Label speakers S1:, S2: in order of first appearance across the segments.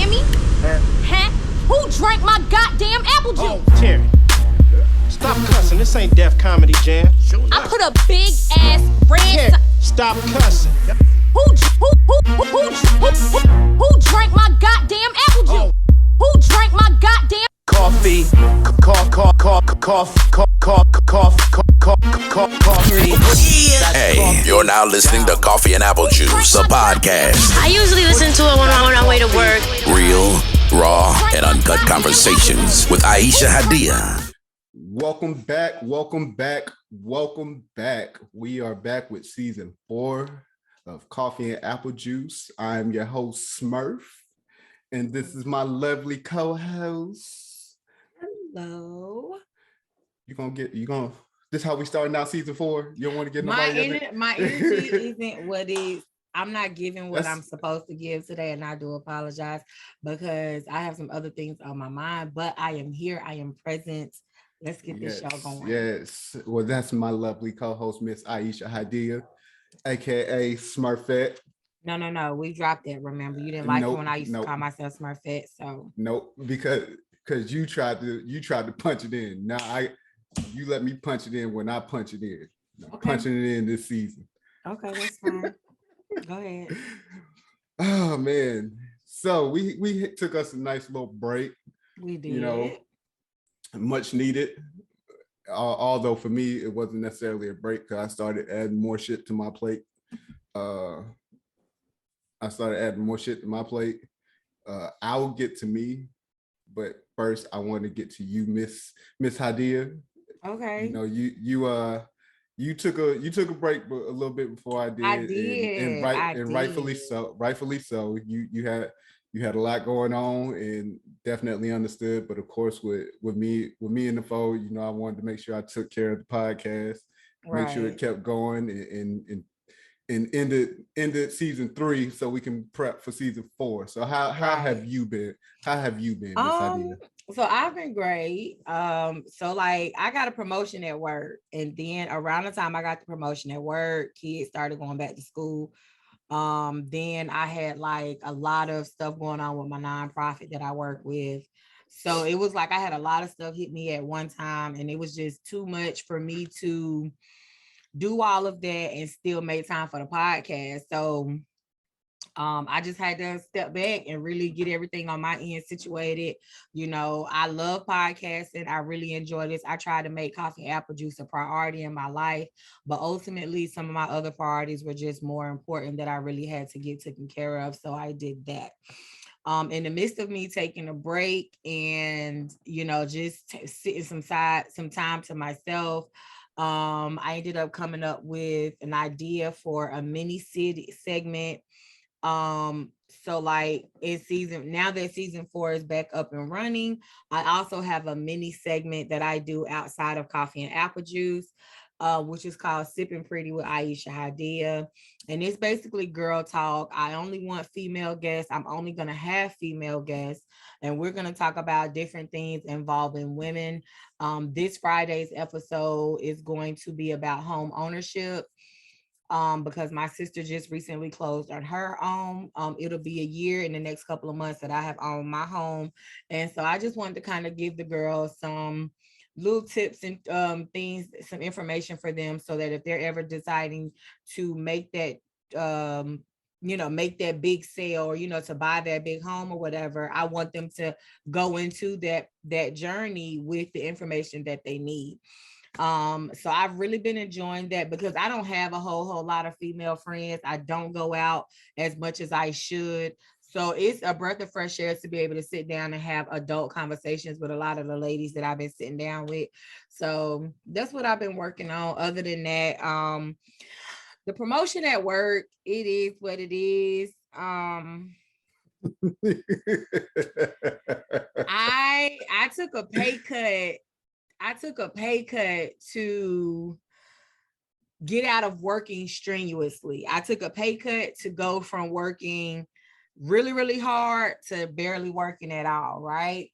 S1: hear me? Huh? Who drank my goddamn apple juice?
S2: Oh, Terry. Stop cussing. This ain't Def Comedy Jam.
S1: I put a big ass red.
S2: Stop cussing.
S1: Who drank my goddamn apple juice? Who drank my goddamn
S3: coffee?
S4: Hey, you're now listening to Coffee and Apple Juice, a podcast.
S5: I usually listen to it when I'm on my way to work.
S4: Real, raw, and uncut conversations with Aisha Hadiya.
S6: Welcome back. We are back with season 4 of Coffee and Apple Juice. I'm your host, Smurf, and this is my lovely co-host.
S7: Hello.
S6: This is how we starting out season 4. You don't want to get nobody.
S7: My energy isn't what is. I'm not giving what I'm supposed to give today, and I do apologize because I have some other things on my mind. But I am here. I am present. Let's get this show going.
S6: Yes. Well, that's my lovely co-host, Miss Aisha Hadiya, aka Smurfette.
S7: No. We dropped it. Remember, you didn't like it when I used to call myself Smurfette. So
S6: nope, because you tried to punch it in. Now you let me punch it in when I punch it in. I'm punching it in this season.
S7: Okay, that's fine. Go ahead.
S6: Oh man. So we took us a nice little break.
S7: We did.
S6: You know, much needed. Although for me it wasn't necessarily a break because I started adding more shit to my plate. I'll get to me, but first I want to get to you, Miss Hadiya.
S7: Okay.
S6: You know, you took a break a little bit before I did.
S7: I did.
S6: And rightfully so. You had a lot going on and definitely understood. But of course, with me in the fold, you know, I wanted to make sure I took care of the podcast, make sure it kept going and ended season 3 so we can prep for season 4. So how have you been? How have you been, Miss Hadiya?
S7: So I've been great. So like I got a promotion at work, and then around the time I got the promotion at work, kids started going back to school. Then I had like a lot of stuff going on with my nonprofit that I work with. So it was like I had a lot of stuff hit me at one time, and it was just too much for me to do all of that and still make time for the podcast. So I just had to step back and really get everything on my end situated. You know, I love podcasting. I really enjoy this. I try to make Coffee and Apple Juice a priority in my life, but ultimately some of my other priorities were just more important that I really had to get taken care of. So I did that. In the midst of me taking a break and, you know, just sitting some time to myself, I ended up coming up with an idea for a mini city segment. So like now that season 4 is back up and running, I also have a mini segment that I do outside of Coffee and Apple Juice, which is called Sipping Pretty with Aisha Hadiya. And it's basically girl talk. I only want female guests. I'm only going to have female guests, and we're going to talk about different things involving women. This Friday's episode is going to be about home ownership. Because my sister just recently closed on her home. It'll be a year in the next couple of months that I have owned my home. And so I just wanted to kind of give the girls some little tips and things, some information for them so that if they're ever deciding to make that, make that big sale or, you know, to buy that big home or whatever, I want them to go into that journey with the information that they need. So I've really been enjoying that because I don't have a whole lot of female friends. I don't go out as much as I should. So it's a breath of fresh air to be able to sit down and have adult conversations with a lot of the ladies that I've been sitting down with. So that's what I've been working on. Other than that, the promotion at work, it is what it is. I took a pay cut. I took a pay cut to get out of working strenuously. I took a pay cut to go from working really, really hard to barely working at all, right?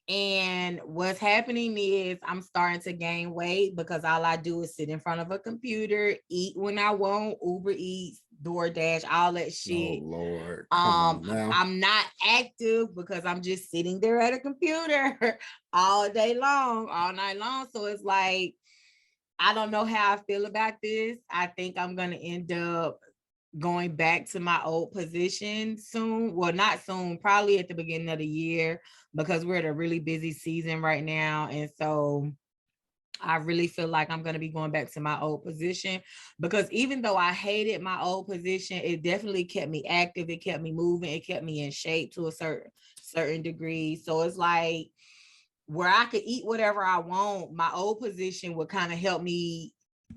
S7: And what's happening is I'm starting to gain weight because all I do is sit in front of a computer, eat when I want, Uber Eats, DoorDash, all that shit.
S6: Oh Lord, come on now.
S7: I'm not active because I'm just sitting there at a computer all day long, all night long. So it's like, I don't know how I feel about this. I think I'm gonna end up going back to my old position soon. Well, not soon, probably at the beginning of the year, because we're at a really busy season right now. And so I really feel like I'm going to be going back to my old position, because even though I hated my old position, it definitely kept me active. It kept me moving. It kept me in shape to a certain degree. So it's like, where I could eat whatever I want, my old position would kind of help me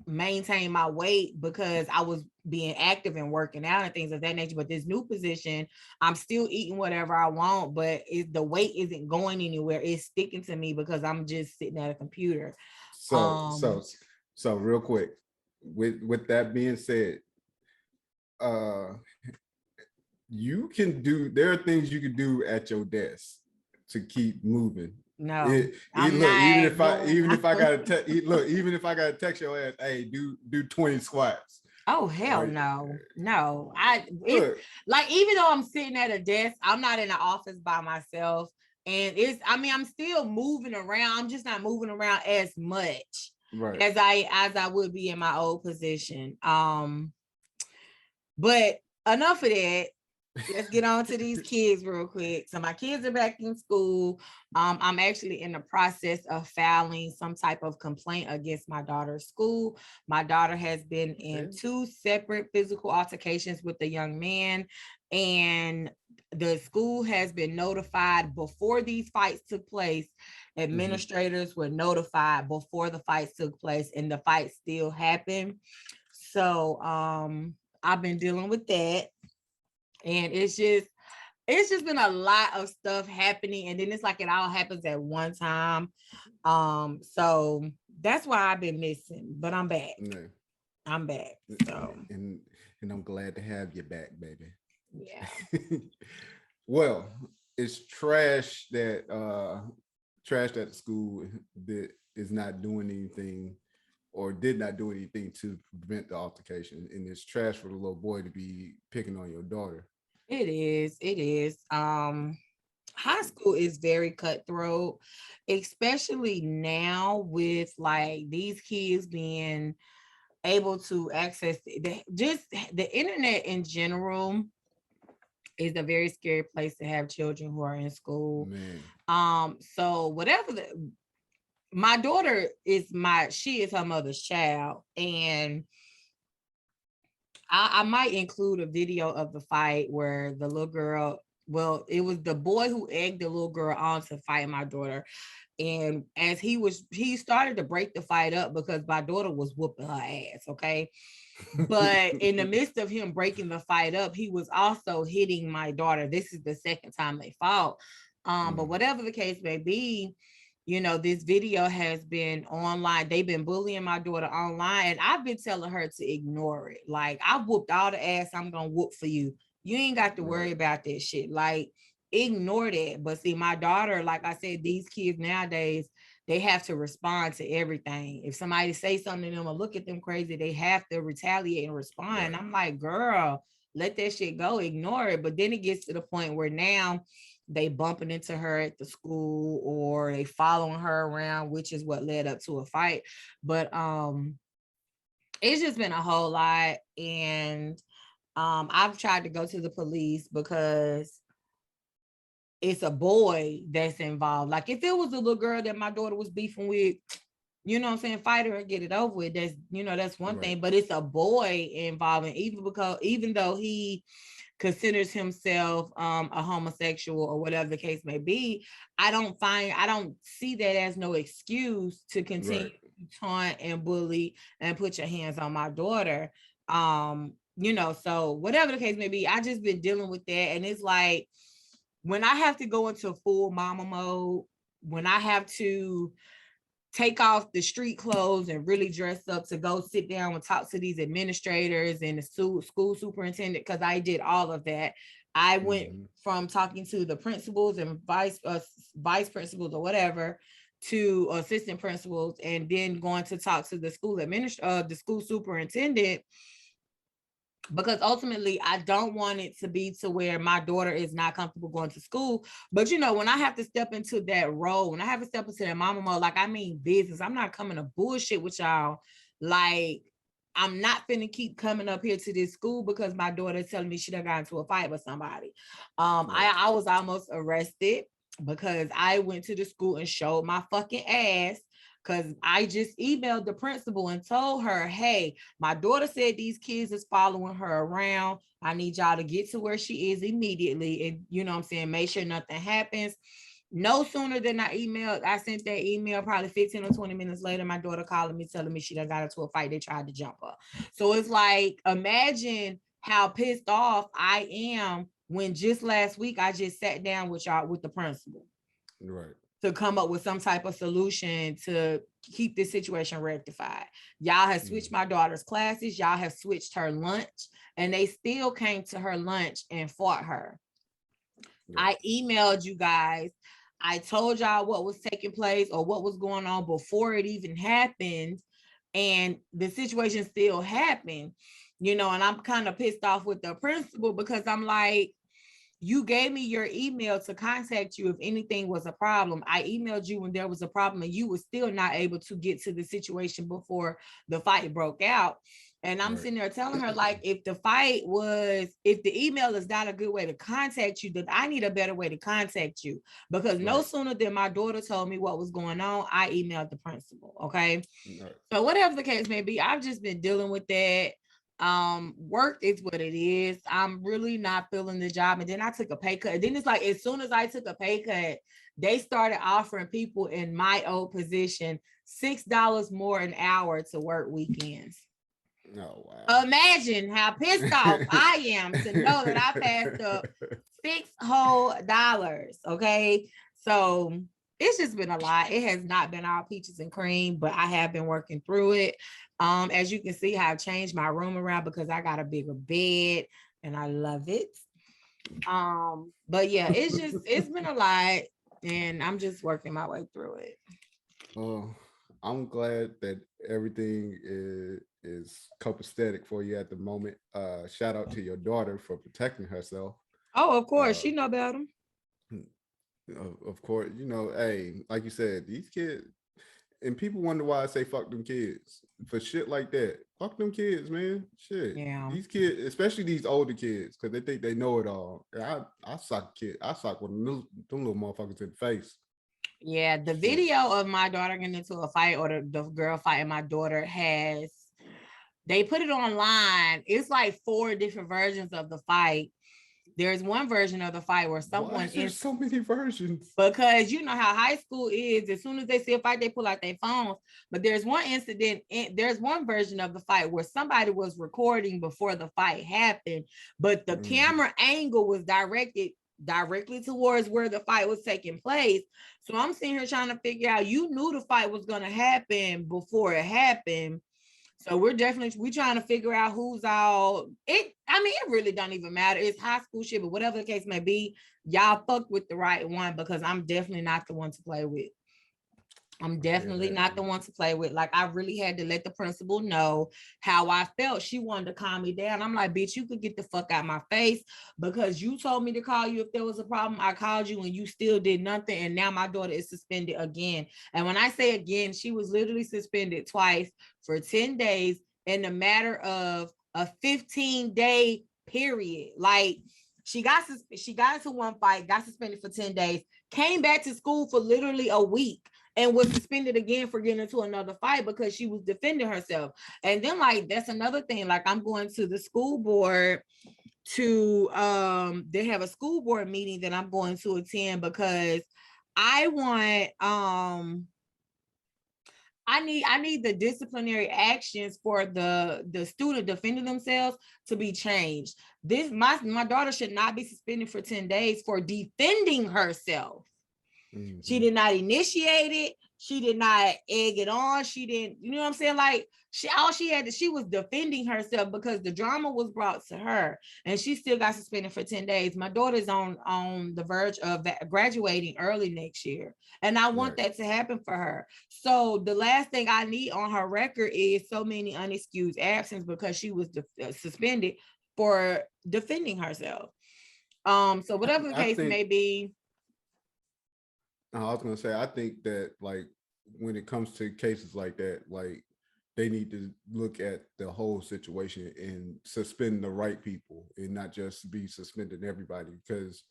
S7: maintain my weight because I was being active and working out and things of that nature. But this new position, I'm still eating whatever I want, but the weight isn't going anywhere. It's sticking to me because I'm just sitting at a computer.
S6: So real quick, with that being said, you can do, there are things you can do at your desk to keep moving.
S7: No,
S6: look, even if I gotta text your ass, hey, do 20 squats.
S7: Oh hell no. Like, even though I'm sitting at a desk, I'm not in the office by myself. And I'm still moving around. I'm just not moving around as much as I would be in my old position. But enough of that. Let's get on to these kids real quick. So my kids are back in school. I'm actually in the process of filing some type of complaint against my daughter's school. My daughter has been in 2 separate physical altercations with the young man, and the school has been notified before these fights took place. Administrators were notified before the fights took place, and the fights still happen. So I've been dealing with that. And it's just been a lot of stuff happening. And then it's like it all happens at one time. So that's why I've been missing, but I'm back.
S6: No.
S7: I'm back. So
S6: and I'm glad to have you back, baby.
S7: Yeah.
S6: Well, it's trash that the school that is not doing anything or did not do anything to prevent the altercation. And it's trash for the little boy to be picking on your daughter.
S7: It is. High school is very cutthroat, especially now with like these kids being able to access the internet in general is a very scary place to have children who are in school.
S6: Man.
S7: So whatever my daughter she is her mother's child, and I might include a video of the fight where the little girl, well, it was the boy who egged the little girl on to fight my daughter. And as he started to break the fight up because my daughter was whooping her ass, okay? But in the midst of him breaking the fight up, he was also hitting my daughter. This is the second time they fought. But whatever the case may be, this video has been online. They've been bullying my daughter online, and I've been telling her to ignore it. Like, I whooped all the ass I'm gonna whoop for you. You ain't got to worry about that shit. Like, ignore that. But see, my daughter, like I said, these kids nowadays, they have to respond to everything. If somebody say something to them or look at them crazy, they have to retaliate and respond. Right. I'm like, girl, let that shit go, ignore it. But then it gets to the point where now they bumping into her at the school or they following her around, which is what led up to a fight. But it's just been a whole lot. And I've tried to go to the police because it's a boy that's involved. Like, if it was a little girl that my daughter was beefing with, you know what I'm saying, fight her and get it over with. That's one thing. But it's a boy involved, and even though he considers himself a homosexual or whatever the case may be, I don't see that as no excuse to continue to taunt and bully and put your hands on my daughter. So whatever the case may be, I just been dealing with that. And it's like, when I have to go into full mama mode, when I have to take off the street clothes and really dress up to go sit down and talk to these administrators and the school superintendent, because I did all of that. I went from talking to the principals and vice principals or whatever to assistant principals, and then going to talk to the school the school superintendent. because ultimately I don't want it to be to where my daughter is not comfortable going to school. But you know, when I have to step into that role, when I have to step into that mama mode, like I mean business, I'm not coming to bullshit with y'all. Like, I'm not finna keep coming up here to this school because my daughter is telling me she done got into a fight with somebody. I was almost arrested because I went to the school and showed my fucking ass, because I just emailed the principal and told her, hey, my daughter said these kids is following her around. I need y'all to get to where she is immediately. And you know what I'm saying? Make sure nothing happens. No sooner than I sent that email, probably 15 or 20 minutes later, my daughter calling me, telling me she done got into a fight. They tried to jump her. So it's like, imagine how pissed off I am when just last week I just sat down with y'all, with the principal.
S6: Right.
S7: To come up with some type of solution to keep this situation rectified. Y'all have switched my daughter's classes. Y'all have switched her lunch, and they still came to her lunch and fought her. Yeah. I emailed you guys. I told y'all what was taking place or what was going on before it even happened. And the situation still happened, you know, and I'm kind of pissed off with the principal because I'm like, you gave me your email to contact you if anything was a problem. I emailed you when there was a problem and you were still not able to get to the situation before the fight broke out. And I'm sitting there telling her, like, if the email is not a good way to contact you, then I need a better way to contact you. Because no sooner than my daughter told me what was going on, I emailed the principal. Okay. So whatever the case may be, I've just been dealing with that. Work is what it is. I'm really not feeling the job. And then I took a pay cut. And then it's like, as soon as I took a pay cut, they started offering people in my old position $6 more an hour to work weekends. Oh, wow. Imagine how pissed off I am to know that I passed up $6 whole. Okay. So it's just been a lot. It has not been all peaches and cream, but I have been working through it. As you can see, I've changed my room around because I got a bigger bed and I love it. But yeah, it's been a lot and I'm just working my way through it.
S6: I'm glad that everything is copacetic for you at the moment. Shout out to your daughter for protecting herself.
S7: Oh, of course. She know about him.
S6: Of course, you know, hey, like you said, these kids, and people wonder why I say fuck them kids for shit like that. Fuck them kids, man. Shit. Yeah. These kids, especially these older kids, because they think they know it all. I sock kids. I sock with them little motherfuckers in the face.
S7: Yeah, the video of my daughter getting into a fight or the girl fighting my daughter they put it online. It's like 4 different versions of the fight. There's one version of the fight where someone
S6: there's so many versions.
S7: Because you know how high school is. As soon as they see a fight, they pull out their phones. But there's one incident, there's one version of the fight where somebody was recording before the fight happened, but the camera angle was directly towards where the fight was taking place. So I'm sitting here trying to figure out, you knew the fight was going to happen before it happened. So we're trying to figure out who's all it. I mean, it really don't even matter. It's high school shit, but whatever the case may be, y'all fucked with the right one because I'm definitely not the one to play with. I'm definitely not the one to play with. Like, I really had to let the principal know how I felt. She wanted to calm me down. I'm like, bitch, you could get the fuck out my face because you told me to call you if there was a problem. I called you and you still did nothing. And now my daughter is suspended again. And when I say again, she was literally suspended twice for 10 days in a matter of a 15-day period. Like, she got into one fight, got suspended for 10 days, came back to school for literally a week, and was suspended again for getting into another fight because she was defending herself. And then, like, that's another thing. Like, I'm going to the school board to they have a school board meeting that I'm going to attend because I want I need the disciplinary actions for the student defending themselves to be changed. My daughter should not be suspended for 10 days for defending herself. Mm-hmm. She did not initiate it. She did not egg it on. She didn't, you know what I'm saying? Like she was defending herself because the drama was brought to her, and she still got suspended for 10 days. My daughter's on the verge of graduating early next year, and I want that to happen for her. So the last thing I need on her record is so many unexcused absence because she was suspended for defending herself. So whatever the case may be.
S6: I was gonna say, I think that like when it comes to cases like that, like they need to look at the whole situation and suspend the right people and not just be suspending everybody. Because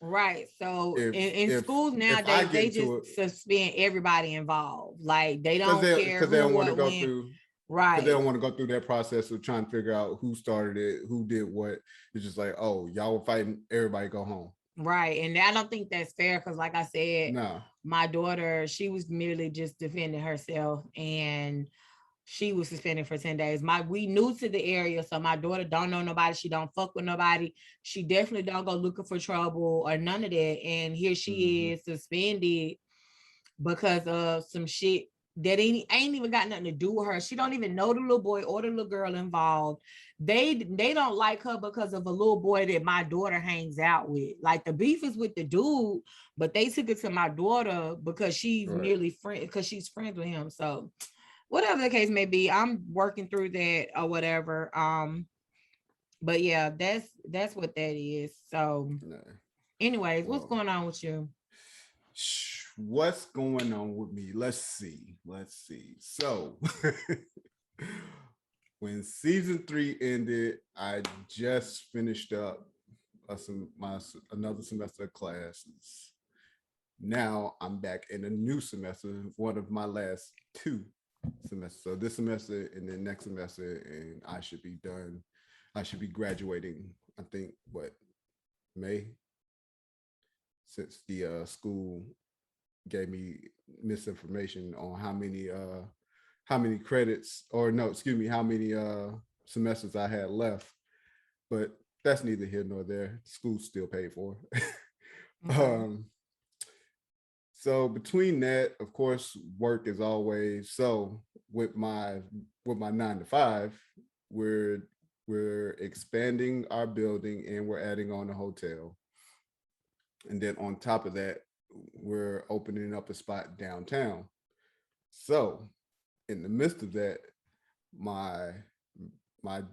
S7: So in schools nowadays, they just suspend everybody involved. Like they don't care
S6: because they don't want to go through.
S7: Right.
S6: Because they don't want to go through that process of trying to figure out who started it, who did what. It's just like, oh, y'all were fighting, everybody go home.
S7: Right. And I don't think that's fair because, like I said,
S6: no.
S7: My daughter, she was merely just defending herself and she was suspended for 10 days. We new to the area, so my daughter don't know nobody. She don't fuck with nobody. She definitely don't go looking for trouble or none of that. And here she is suspended because of some shit that ain't even got nothing to do with her. She don't even know the little boy or the little girl involved. They don't like her because of a little boy that my daughter hangs out with. Like the beef is with the dude, but they took it to my daughter because she's merely friend, because she's friends with him. So whatever the case may be, I'm working through that or whatever. But yeah, that's what that is. So anyways, what's going on with you?
S6: What's going on with me? Let's see. So when season 3 ended, I just finished up another semester of classes. Now I'm back in a new semester, one of my last 2 semesters. So this semester and then next semester, and I should be done. I should be graduating, I think, May? Since the school gave me misinformation on how many credits, or no, excuse me, how many semesters I had left. But that's neither here nor there. School's still paid for. So between that, of course, work is always, so with my 9 to 5, we're expanding our building and we're adding on a hotel. And then on top of that, we're opening up a spot downtown. So in the midst of that, my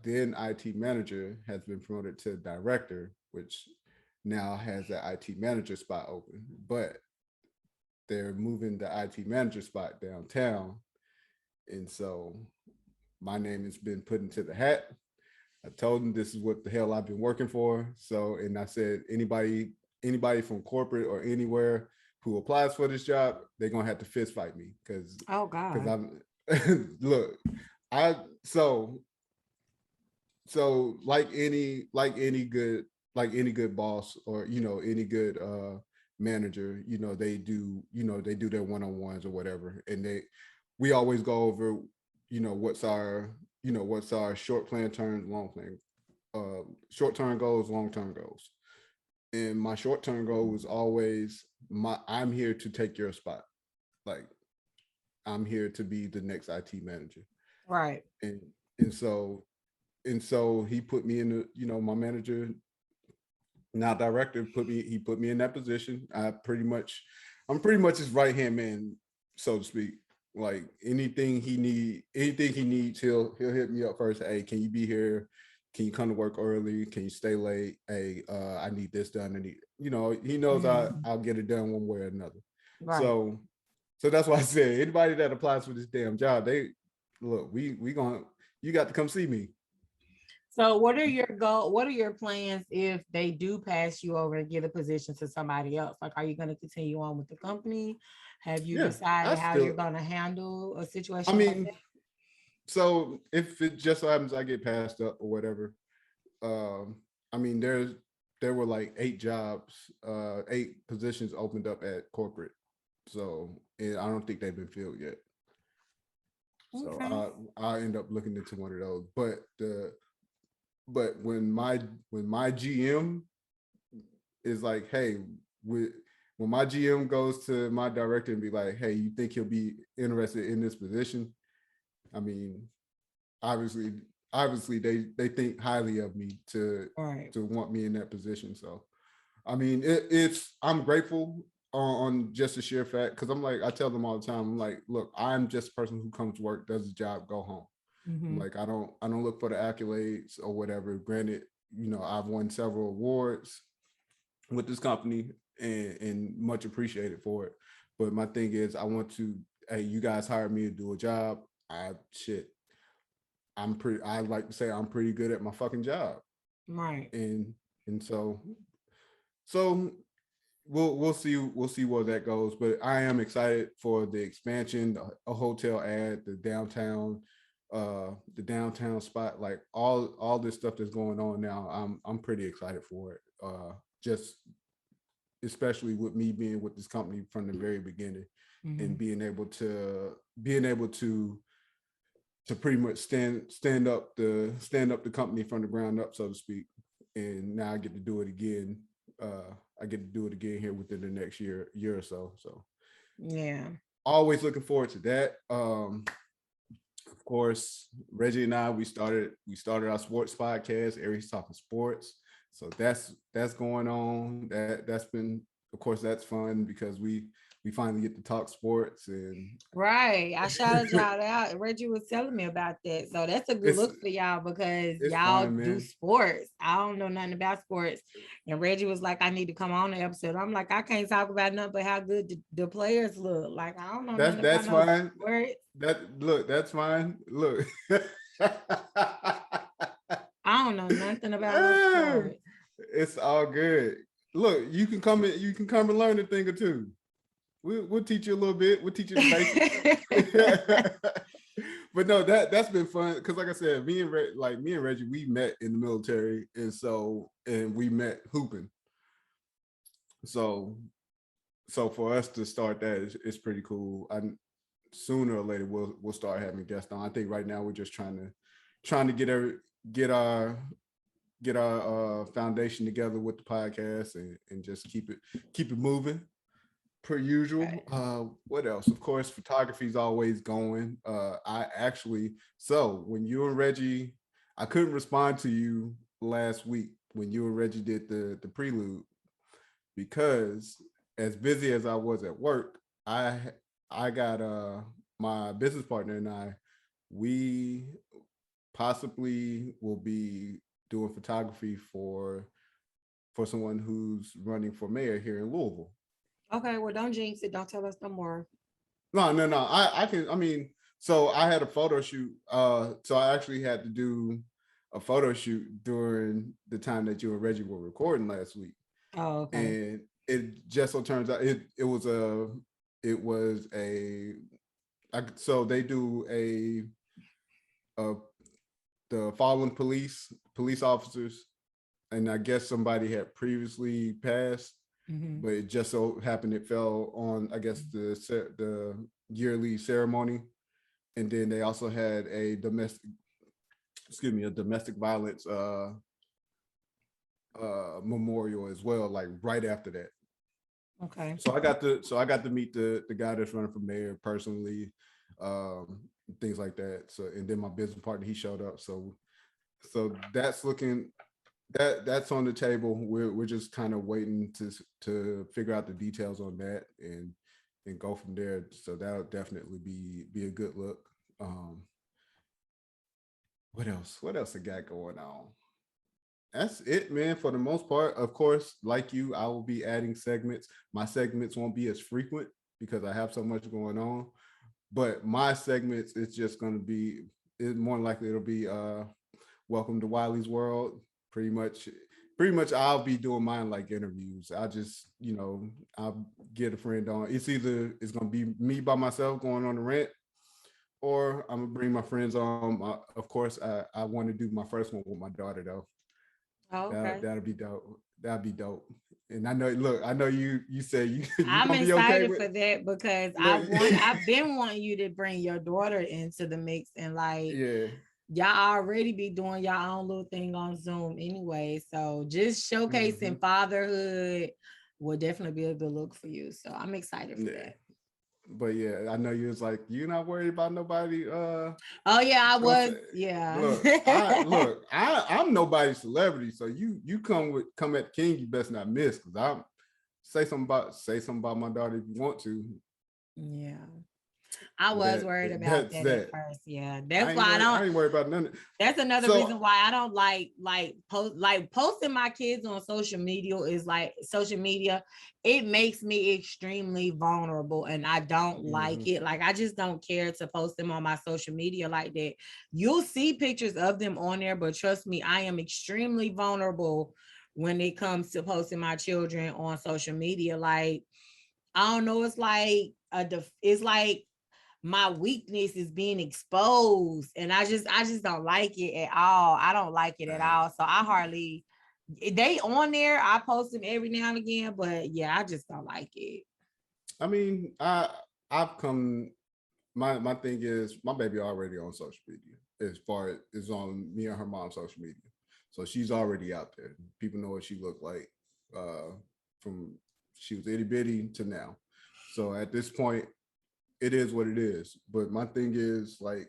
S6: then IT manager has been promoted to director, which now has an IT manager spot open, but they're moving the IT manager spot downtown. And so my name has been put into the hat. I told them this is what the hell I've been working for. So, and I said, anybody from corporate or anywhere who applies for this job, they're gonna have to fist fight me because I'm look, so like any good boss or any good manager, they do their one-on-ones or whatever, and we always go over what's our short-term terms, short-term goals, long-term goals. And my short-term goal was always I'm here to take your spot. Like I'm here to be the next IT manager.
S7: Right.
S6: And so he put me in my manager, now director, put me in that position. I'm pretty much his right-hand man, so to speak. Like anything he needs, he'll hit me up first. Hey, can you be here? Can you come to work early? Can you stay late? Hey, I need this done. He knows I'll get it done one way or another. Right. So that's why I said anybody that applies for this damn job, you got to come see me.
S7: So what are your plans if they do pass you over and give a position to somebody else? Like, are you going to continue on with the company? Have you decided how you're going to handle a situation like that?
S6: So if it just so happens I get passed up or whatever, there were like 8 positions opened up at corporate. So and I don't think they've been filled yet. Okay. So I'll end up looking into one of those. But when my GM is like, hey, when my GM goes to my director and be like, hey, you think he'll be interested in this position? I mean, obviously they think highly of me to want me in that position. So I mean, I'm grateful on just the sheer fact, because I'm like, I tell them all the time, I'm like, look, I'm just a person who comes to work, does his job, go home. Like, I don't look for the accolades or whatever. Granted, you know, I've won several awards with this company and much appreciated for it. But my thing is, I want to, hey, you guys hired me to do a job. I like to say I'm pretty good at my fucking job.
S7: Right.
S6: And so we'll see where that goes. But I am excited for the expansion, a hotel ad, the downtown spot, like all this stuff that's going on now. I'm pretty excited for it. Just especially with me being with this company from the very beginning, and being able to pretty much stand up the company from the ground up, so to speak. And now I get to do it again. I get to do it again here within the next year or so. So
S7: yeah,
S6: always looking forward to that. Of course, Reggie and I, we started our sports podcast, Aries Talking Sports. So that's going on. That's been, of course, that's fun because we finally get to talk sports. And
S7: right. I shouted y'all out. Reggie was telling me about that. So that's a good look for y'all, because y'all
S6: fun,
S7: do sports. I don't know nothing about sports. And Reggie was like, I need to come on the episode. I'm like, I can't talk about nothing but how good the players look. Like, I don't know nothing
S6: that's
S7: about
S6: fine.
S7: sports.
S6: That's fine. Look.
S7: I don't know nothing about no sports.
S6: It's all good. Look, you can come and learn a thing or two. We'll teach you a little bit. We'll teach you the basics. But no, that's been fun, because like I said, me and Reggie, we met in the military, and we met hooping. So for us to start that is pretty cool. Sooner or later we'll start having guests on. I think right now we're just trying to get our foundation together with the podcast, and just keep it moving per usual. Right. What else? Of course, photography is always going. When you and Reggie, I couldn't respond to you last week when you and Reggie did the prelude, because as busy as I was at work, I got my business partner and we possibly will be doing photography for someone who's running for mayor here in Louisville.
S7: Okay, well, don't jinx it. Don't tell us no more.
S6: No. I can. I mean, so I had a photo shoot. So I actually had to do a photo shoot during the time that you and Reggie were recording last week.
S7: Oh, okay.
S6: And it just so turns out so they do the fallen police officers, and I guess somebody had previously passed, but it just so happened it fell on, I guess, the yearly ceremony. And then they also had a domestic violence memorial as well, like right after that.
S7: Okay.
S6: So I got to meet the guy that's running for mayor personally, things like that. So, and then my business partner, he showed up. So that's that's on the table. We're just kind of waiting to figure out the details on that and go from there. So that'll definitely be a good look. What else I got going on? That's it, man. For the most part, of course, like you, I will be adding segments. My segments won't be as frequent because I have so much going on. But my segments, it's just going to be, more likely it'll be Welcome to Wiley's World. Pretty much I'll be doing mine like interviews. I just, I'll get a friend on. It's going to be me by myself going on a rant, or I'm going to bring my friends on. Of course, I want to do my first one with my daughter, though.
S7: Oh, okay.
S6: That'll be dope. That'd be dope. And I know you said you
S7: I'm
S6: gonna be
S7: excited
S6: okay
S7: for that, because I've been wanting you to bring your daughter into the mix, and y'all already be doing y'all own little thing on Zoom anyway. So just showcasing fatherhood, will definitely be a good look for you. So I'm excited for that.
S6: But yeah, I know you was like, you're not worried about nobody.
S7: Oh yeah, I was. Yeah.
S6: I'm nobody's celebrity. So you come at the king, you best not miss, because I'm say something about my daughter if you want to.
S7: Yeah. I was worried about that at first. Yeah, that's why
S6: I ain't worried about none.
S7: That's another reason why I don't like posting my kids on social media. It makes me extremely vulnerable, and I don't like it. Like, I just don't care to post them on my social media like that. You'll see pictures of them on there, but trust me, I am extremely vulnerable when it comes to posting my children on social media. Like, I don't know. It's like my weakness is being exposed, and I just don't like it at all. I don't like it at all. So they on there. I post them every now and again, but yeah, I just don't like it.
S6: I mean, I've come. My thing is, my baby already on social media. As far as on me and her mom's social media, so she's already out there. People know what she looked like from she was itty bitty to now. So at this point, it is what it is. But my thing is, like,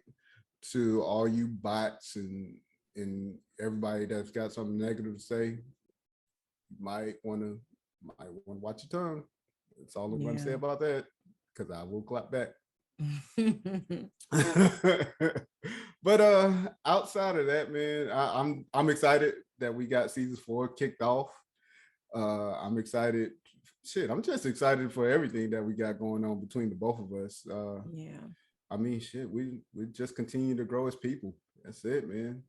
S6: to all you bots and everybody that's got something negative to say, you might want to watch your tongue. That's all I'm going to say about that, because I will clap back. But outside of that, man, I'm excited that we got season 4 kicked off. I'm excited. Shit, I'm just excited for everything that we got going on between the both of us. I mean, shit, we just continue to grow as people. That's it, man.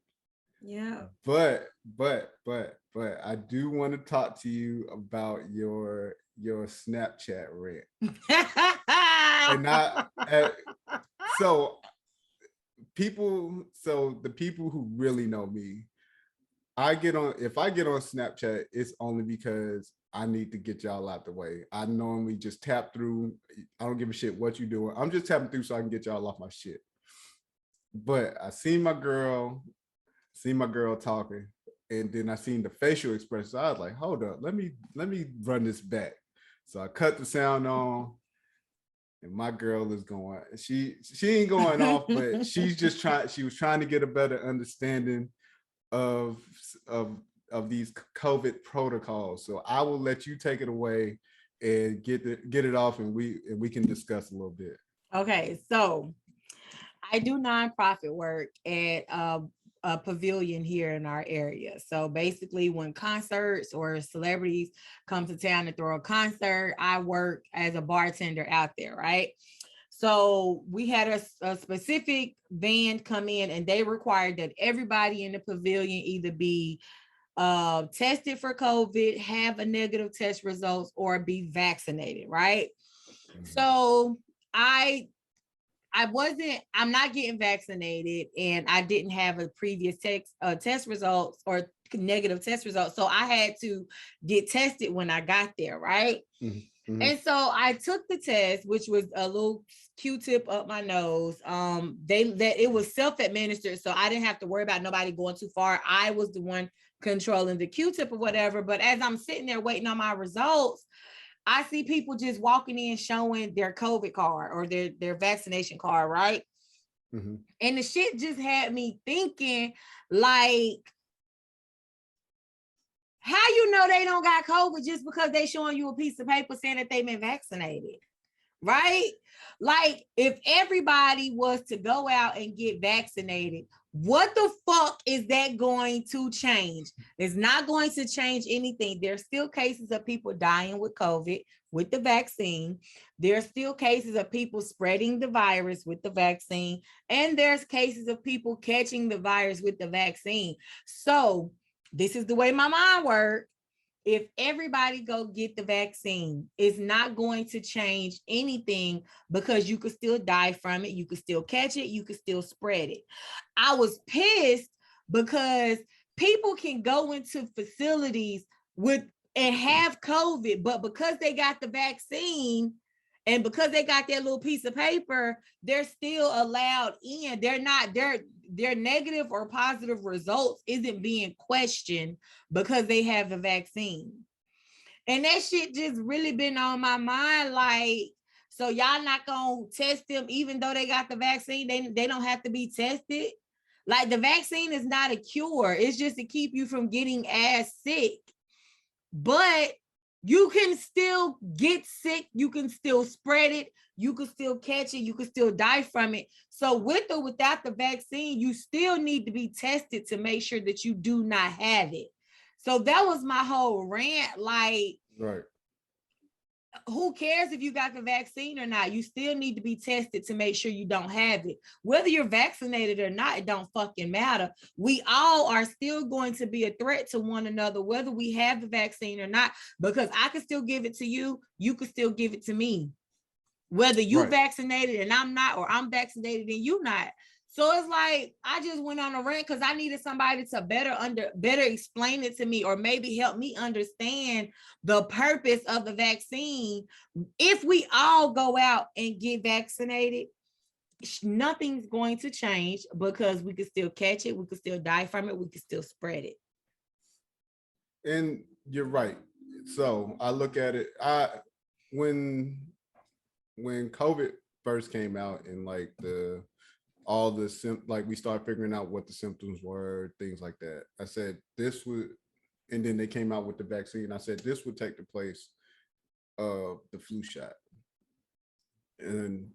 S7: Yeah.
S6: But I do want to talk to you about your Snapchat rant. And the people who really know me, if I get on Snapchat, it's only because I need to get y'all out the way. I normally just tap through. I don't give a shit what you're doing. I'm just tapping through so I can get y'all off my shit. But I seen my girl talking, and then I seen the facial expression. So I was like, hold up, let me run this back. So I cut the sound on, and my girl is going. She ain't going off, but she's just trying. She was trying to get a better understanding of these COVID protocols. So I will let you take it away and get it off, and we can discuss a little bit.
S7: Okay, so I do nonprofit work at a pavilion here in our area. So basically, when concerts or celebrities come to town to throw a concert, I work as a bartender out there, right? So we had a specific band come in, and they required that everybody in the pavilion either be tested for COVID, have a negative test results, or be vaccinated, right? So I'm not getting vaccinated, and I didn't have a previous test results or negative test results. So I had to get tested when I got there, right? And so I took the test, which was a little Q-tip up my nose. It was self-administered, so I didn't have to worry about nobody going too far. I was the one controlling the Q-tip or whatever. But as I'm sitting there waiting on my results, I see people just walking in showing their COVID card or their vaccination card, right? And the shit just had me thinking, like, how you know they don't got COVID just because they showing you a piece of paper saying that they've been vaccinated, right? Like, if everybody was to go out and get vaccinated, what the fuck is that going to change? It's not going to change anything. There's still cases of people dying with COVID with the vaccine. There's still cases of people spreading the virus with the vaccine. And there's cases of people catching the virus with the vaccine. So this is the way my mind works. If everybody go get the vaccine, it's not going to change anything, because you could still die from it. You could still catch it. You could still spread it. I was pissed because people can go into facilities and have COVID, but because they got the vaccine and because they got that little piece of paper, they're still allowed in. Their negative or positive results isn't being questioned because they have the vaccine. And that shit just really been on my mind. Like, so y'all not gonna test them even though they got the vaccine? They don't have to be tested. Like, the vaccine is not a cure. It's just to keep you from getting as sick. But you can still get sick. You can still spread it. You can still catch it. You can still die from it. So with or without the vaccine, you still need to be tested to make sure that you do not have it. So that was my whole rant. Like,
S6: Right.
S7: Who cares if you got the vaccine or not? You still need to be tested to make sure you don't have it. Whether you're vaccinated or not, it don't fucking matter. We all are still going to be a threat to one another, whether we have the vaccine or not, because I can still give it to you. You can still give it to me. Whether you vaccinated and I'm not, or I'm vaccinated and you not. So it's like, I just went on a rant because I needed somebody to better explain it to me, or maybe help me understand the purpose of the vaccine. If we all go out and get vaccinated, nothing's going to change, because we can still catch it, we can still die from it, we can still spread it.
S6: And you're right. So I look at it, when COVID first came out, and like we started figuring out what the symptoms were, things like that, I said this would, and then they came out with the vaccine. I said this would take the place of the flu shot, and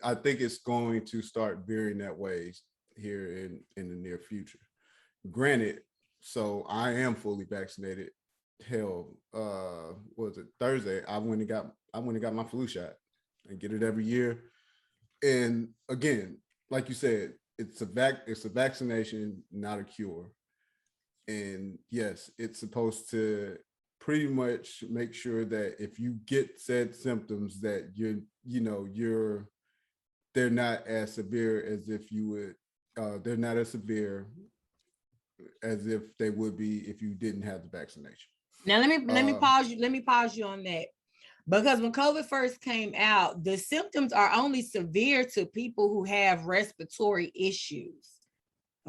S6: I think it's going to start veering that way here in the near future. Granted, so I am fully vaccinated. Hell, was it Thursday? I went and got my flu shot. I get it every year. And again, like you said, it's a vaccination, not a cure. And yes, it's supposed to pretty much make sure that if you get said symptoms, that they're not as severe as if you would, they're not as severe as if they would be if you didn't have the vaccination.
S7: Now let me pause you. Let me pause you on that. Because when COVID first came out, the symptoms are only severe to people who have respiratory issues.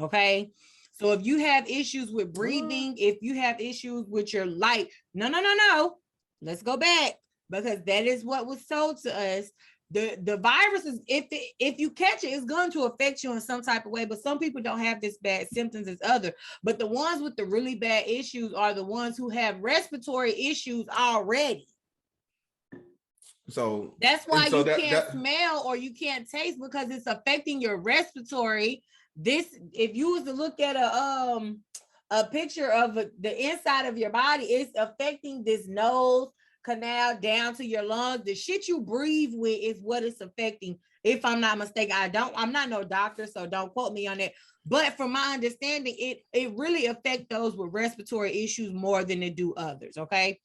S7: Okay. So if you have issues with breathing, if you have issues with your life, no. Let's go back, because that is what was told to us. The virus is, if you catch it, it's going to affect you in some type of way, but some people don't have this bad symptoms as other. But the ones with the really bad issues are the ones who have respiratory issues already.
S6: So
S7: that's why you can't smell or you can't taste, because it's affecting your respiratory. This, if you was to look at a picture of the inside of your body, it's affecting this nose canal down to your lungs. The shit you breathe with is what it's affecting, if I'm not mistaken. I'm not no doctor, so don't quote me on it. But from my understanding, it really affects those with respiratory issues more than it do others. Okay.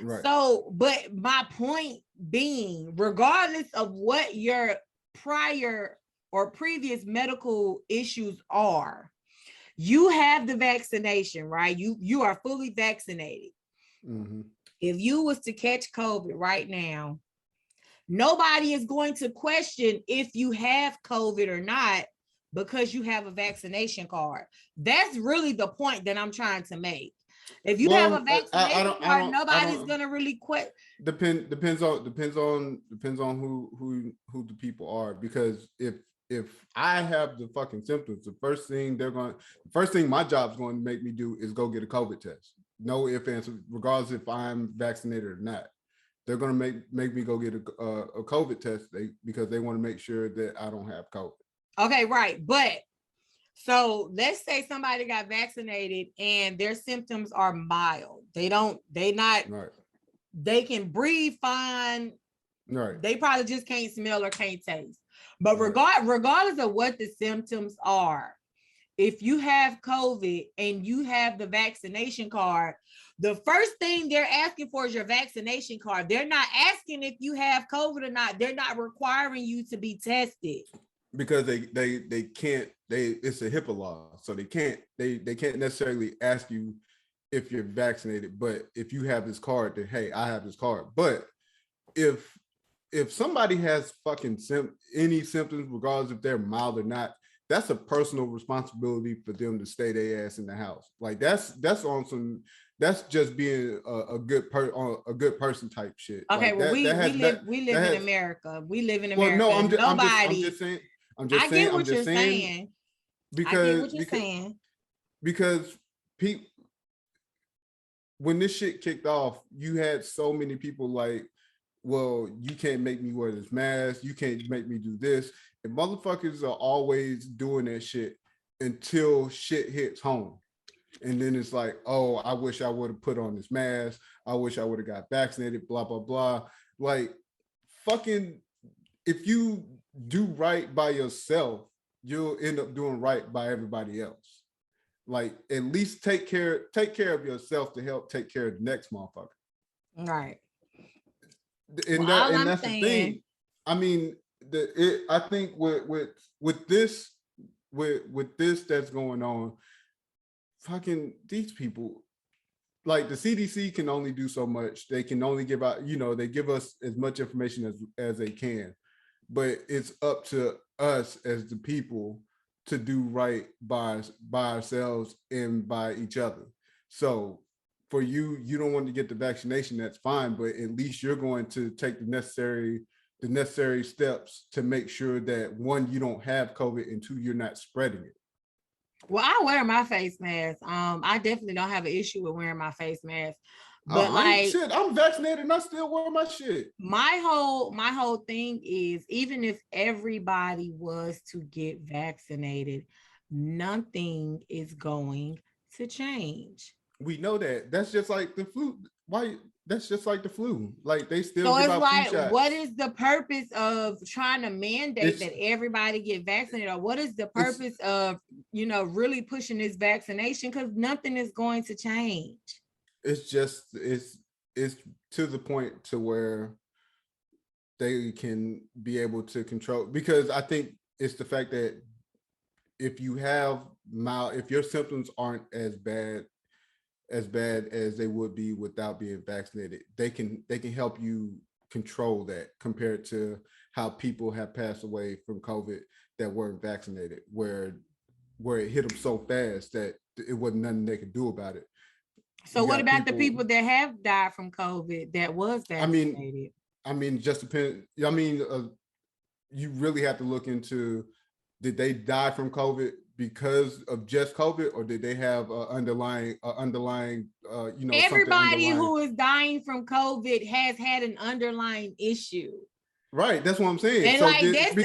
S7: Right. So, but my point being, regardless of what your prior or previous medical issues are, you have the vaccination, right? You are fully vaccinated. Mm-hmm. If you was to catch COVID right now, nobody is going to question if you have COVID or not, because you have a vaccination card. That's really the point that I'm trying to make. If you have a vaccination card, nobody's gonna really quit.
S6: Depends on who the people are. Because if I have the fucking symptoms, the first thing my job's going to make me do is go get a COVID test. No ifs, ands, regardless if I'm vaccinated or not. They're going to make me go get a COVID test because they want to make sure that I don't have COVID. Okay, right. But so let's say somebody got vaccinated and their symptoms are mild. They can breathe fine. Right. They probably just can't smell or can't taste. But regardless of what the symptoms are, if you have COVID and you have the vaccination card, the first thing they're asking for is your vaccination card. They're not asking if you have COVID or not. They're not requiring you to be tested. Because they can't, it's a HIPAA law. So they can't necessarily ask you if you're vaccinated, but if you have this card, then hey, I have this card. But if somebody has fucking any symptoms, regardless if they're mild or not, that's a personal responsibility for them to stay their ass in the house. Like that's on some that's just being a good person type shit.
S7: Okay,
S6: Like
S7: well, we live in
S6: has,
S7: America. We live in
S6: well,
S7: America.
S6: no, I'm
S7: Nobody.
S6: just saying.
S7: I get what you're saying. I get what you're
S6: Because
S7: saying.
S6: because people, when this shit kicked off, you had so many people like, well, you can't make me wear this mask. You can't make me do this. And motherfuckers are always doing that shit until shit hits home. And then it's like, oh, I wish I would have put on this mask. I wish I would have got vaccinated, blah, blah, blah. Like, fucking, if you do right by yourself, you'll end up doing right by everybody else. Like, at least take care of yourself to help take care of the next motherfucker.
S7: Right.
S6: And that's the thing. I mean, I think with this that's going on, fucking these people, like the CDC can only do so much. They can only give out, they give us as much information as they can, but it's up to us as the people to do right by ourselves and by each other. So for you don't want to get the vaccination, that's fine, but at least you're going to take the necessary steps to make sure that, one, you don't have COVID, and two, you're not spreading it.
S7: Well, I wear my face mask. I definitely don't have an issue with wearing my face mask. But
S6: I'm vaccinated and I still wear my shit.
S7: My whole thing is, even if everybody was to get vaccinated, nothing is going to change.
S6: We know that. That's just like the flu. Why? That's just like the flu. Like, they still
S7: so
S6: give
S7: it's
S6: out
S7: like,
S6: flu shots.
S7: what is the purpose of trying to mandate that everybody get vaccinated? Or what is the purpose of, really pushing this vaccination? Because nothing is going to change.
S6: It's just, it's to the point to where they can be able to control, because I think it's the fact that if you have if your symptoms aren't as bad as they would be without being vaccinated, they can help you control that, compared to how people have passed away from COVID that weren't vaccinated, where it hit them so fast that it wasn't nothing they could do about it.
S7: So what about the people that have died from COVID that was vaccinated?
S6: I mean, just depend. I mean, you really have to look into, did they die from COVID because of just COVID, or did they have underlying,
S7: everybody who is dying from COVID has had an underlying issue.
S6: Right, that's what I'm saying.
S7: And so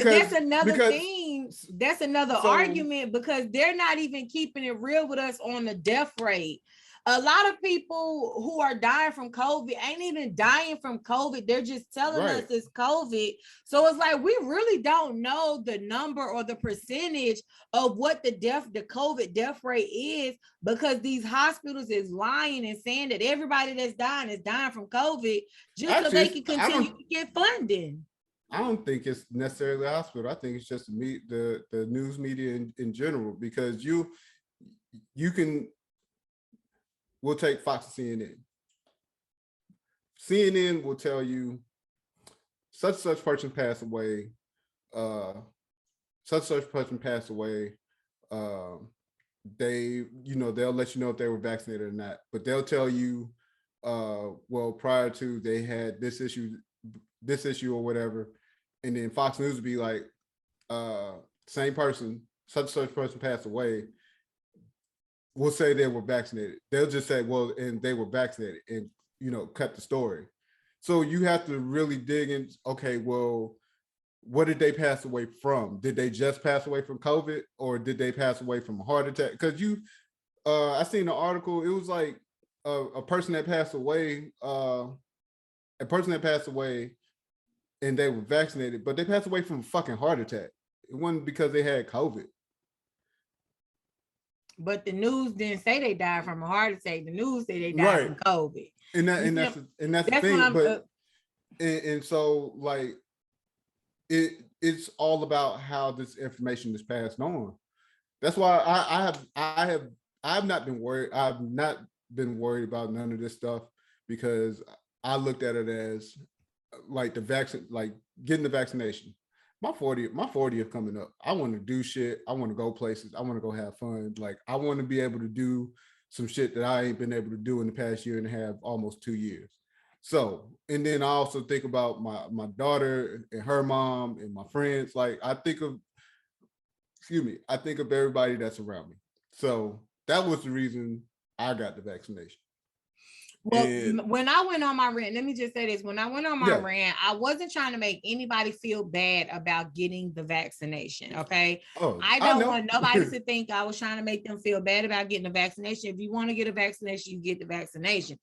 S7: that's another thing. That's another argument, because they're not even keeping it real with us on the death rate. A lot of people who are dying from COVID ain't even dying from COVID. They're just telling us it's COVID. So it's like, we really don't know the number or the percentage of what the COVID death rate is, because these hospitals is lying and saying that everybody that's dying is dying from COVID just so they can continue to get funding.
S6: I don't think it's necessarily a hospital. I think it's just the news media in general, because you can. We'll take Fox and CNN. CNN will tell you such person passed away. Such person passed away. They'll let you know if they were vaccinated or not, but they'll tell you, well, prior to, they had this issue or whatever, and then Fox News would be like, same person, such person passed away. We'll say they were vaccinated. They'll just say, well, and they were vaccinated, and, cut the story. So you have to really dig in. Okay, well, what did they pass away from? Did they just pass away from COVID, or did they pass away from a heart attack? Because I seen an article. It was like a person that passed away, and they were vaccinated, but they passed away from a fucking heart attack. It wasn't because they had COVID.
S7: But the news didn't say they died from a heart attack. The news said they died from COVID.
S6: And that's the thing. But and so, like, it's all about how this information is passed on. That's why I've not been worried. I've not been worried about none of this stuff, because I looked at it as like the vaccine, like getting the vaccination. My 40th coming up. I want to do shit. I want to go places. I want to go have fun. Like, I want to be able to do some shit that I ain't been able to do in the past year and a half, almost 2 years. So, and then I also think about my daughter and her mom and my friends. Like I think of everybody that's around me. So that was the reason I got the vaccination.
S7: Well, when I went on my rant, let me just say this. When I went on my rant, I wasn't trying to make anybody feel bad about getting the vaccination. Okay. I don't want nobody to think I was trying to make them feel bad about getting the vaccination. If you want to get a vaccination, you get the vaccination.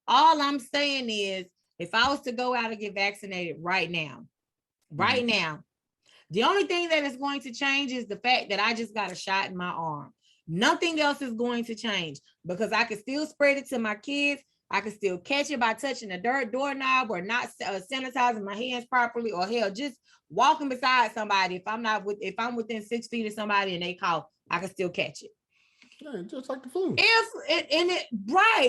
S7: All I'm saying is, if I was to go out and get vaccinated right now, the only thing that is going to change is the fact that I just got a shot in my arm. Nothing else is going to change because I can still spread it to my kids. I can still catch it by touching the doorknob or not sanitizing my hands properly, or hell, just walking beside somebody. If I'm within 6 feet of somebody and they cough, I can still catch it.
S6: Yeah, just like the flu.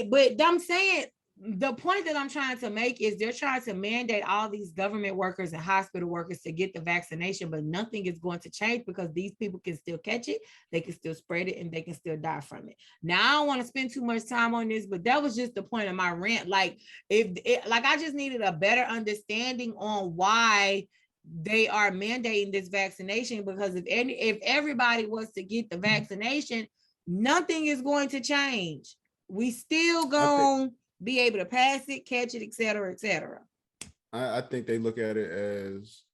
S7: But I'm saying the point that I'm trying to make is they're trying to mandate all these government workers and hospital workers to get the vaccination, but nothing is going to change because these people can still catch it, they can still spread it, and they can still die from it. Now, I don't want to spend too much time on this, but that was just the point of my rant. Like, I just needed a better understanding on why they are mandating this vaccination, because if everybody was to get the vaccination, nothing is going to change. We still going to be able to pass it, catch it, et cetera, et cetera.
S6: I think they look at it as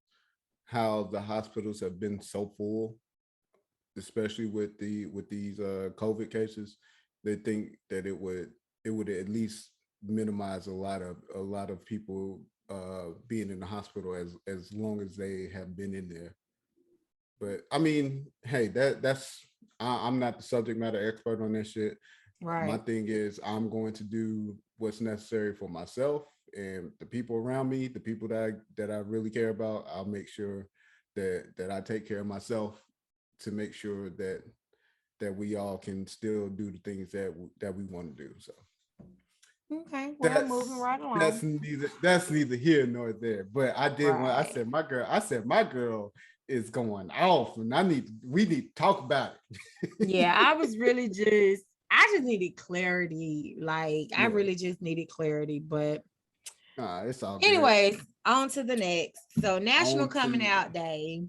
S6: how the hospitals have been so full, especially with these COVID cases. They think that it would at least minimize a lot of people being in the hospital as long as they have been in there. But I mean, hey, that's I'm not the subject matter expert on that shit. Right. My thing is, I'm going to do what's necessary for myself and the people around me, the people that I really care about. I'll make sure that I take care of myself to make sure that we all can still do the things that we want to do. So
S7: okay, well, moving right along.
S6: That's neither here nor there. But I did want. I said my girl is going off, and we need to talk about it.
S7: Yeah, I just needed clarity. Like, I really just needed clarity, but
S6: it's all
S7: anyways, on to the next. So National Coming Out Day.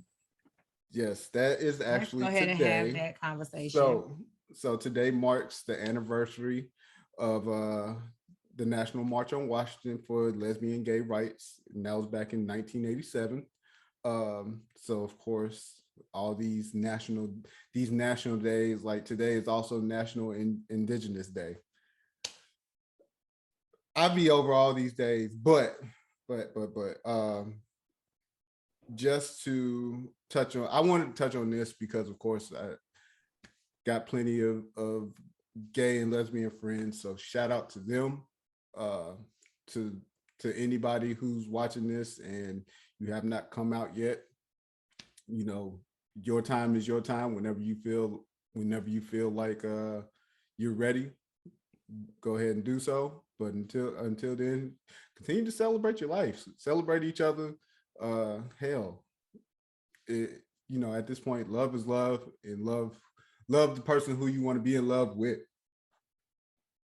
S6: Yes, that is actually
S7: today. Let's go ahead and have that conversation.
S6: So today marks the anniversary of the National March on Washington for Lesbian and Gay Rights, and that was back in 1987. So of course, all these national days, like today is also National Indigenous Day. I'll be over all these days, but just to touch on, I wanted to touch on this because of course I got plenty of gay and lesbian friends, so shout out to them. To anybody who's watching this and you have not come out yet, you know, your time is your time. Whenever you feel like you're ready, go ahead and do so. But until then, continue to celebrate your life, celebrate each other. At this point, love is love, and love the person who you want to be in love with.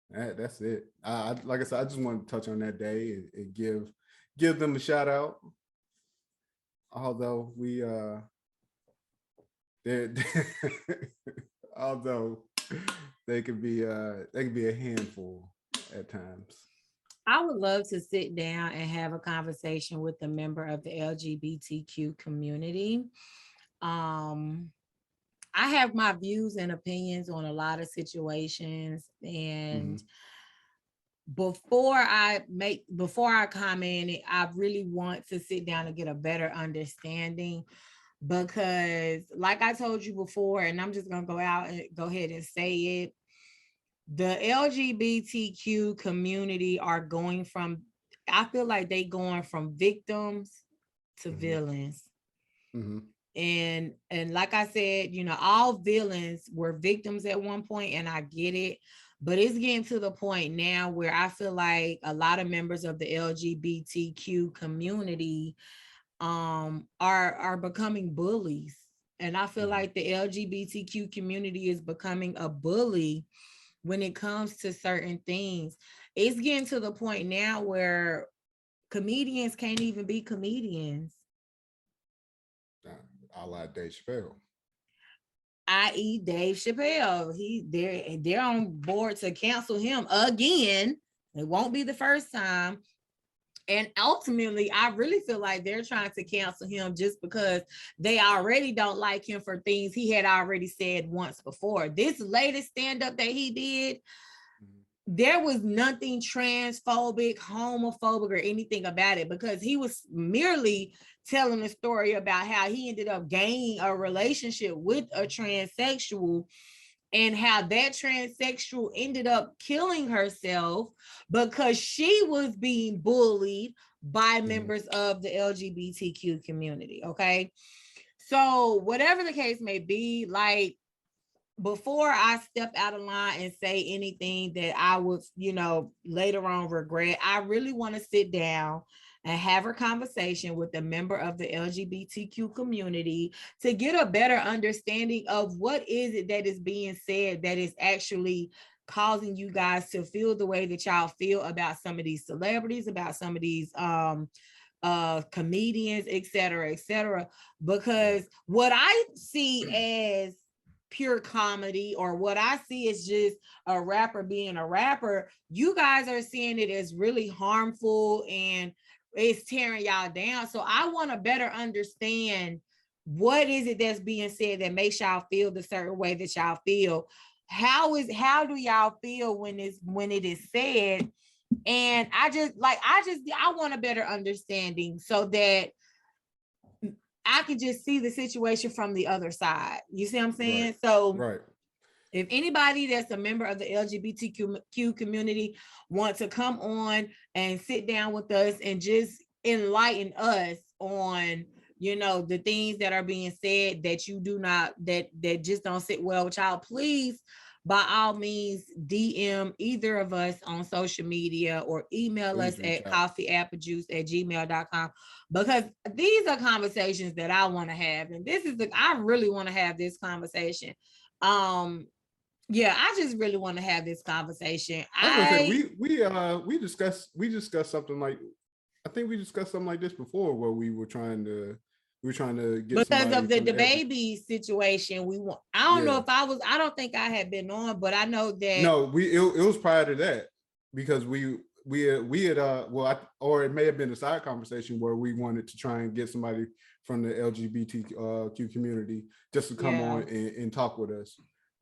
S6: That's it. Like I said, I just want to touch on that day and give them a shout out. Although although they could be a handful at times.
S7: I would love to sit down and have a conversation with a member of the LGBTQ community. I have my views and opinions on a lot of situations, and before I comment, I really want to sit down and get a better understanding, because like I told you before, and I'm just gonna go ahead and say it, the LGBTQ community are I feel like they going from victims to villains. And like I said, all villains were victims at one point, and I get it, but it's getting to the point now where I feel like a lot of members of the LGBTQ community are becoming bullies. And I feel like the LGBTQ community is becoming a bully when it comes to certain things. It's getting to the point now where comedians can't even be comedians.
S6: I like Dave Chappelle.
S7: I.e. Dave Chappelle. They're on board to cancel him again. It won't be the first time. And ultimately, I really feel like they're trying to cancel him just because they already don't like him for things he had already said once before. This latest stand-up that he did, there was nothing transphobic, homophobic, or anything about it, because he was merely telling a story about how he ended up gaining a relationship with a transsexual and how that transsexual ended up killing herself because she was being bullied by members of the LGBTQ community. Okay. So whatever the case may be, like, before I step out of line and say anything that I would, later on regret, I really want to sit down and have a conversation with a member of the LGBTQ community to get a better understanding of what is it that is being said that is actually causing you guys to feel the way that y'all feel about some of these celebrities, about some of these comedians, et cetera, because what I see as pure comedy, or what I see is just a rapper being a rapper, you guys are seeing it as really harmful and it's tearing y'all down. So I want to better understand what is it that's being said that makes y'all feel the certain way that y'all feel. How do y'all feel when it is said? And I want a better understanding so that I can just see the situation from the other side. You see what I'm saying?
S6: Right.
S7: So if anybody that's a member of the LGBTQ community wants to come on and sit down with us and just enlighten us on, the things that are being said that you do not, that just don't sit well with y'all, please, by all means, DM either of us on social media or email us at coffeeapple@gmail.com, because these are conversations that I want to have. And I really want to have this conversation. I just really want to have this conversation.
S6: We discussed something like, I think we discussed something like this before, where we were trying to get,
S7: because of the baby situation. I don't know if I don't think I had been on, but I know that
S6: it was prior to that, because we had or it may have been a side conversation where we wanted to try and get somebody from the LGBTQ community just to come on and talk with us.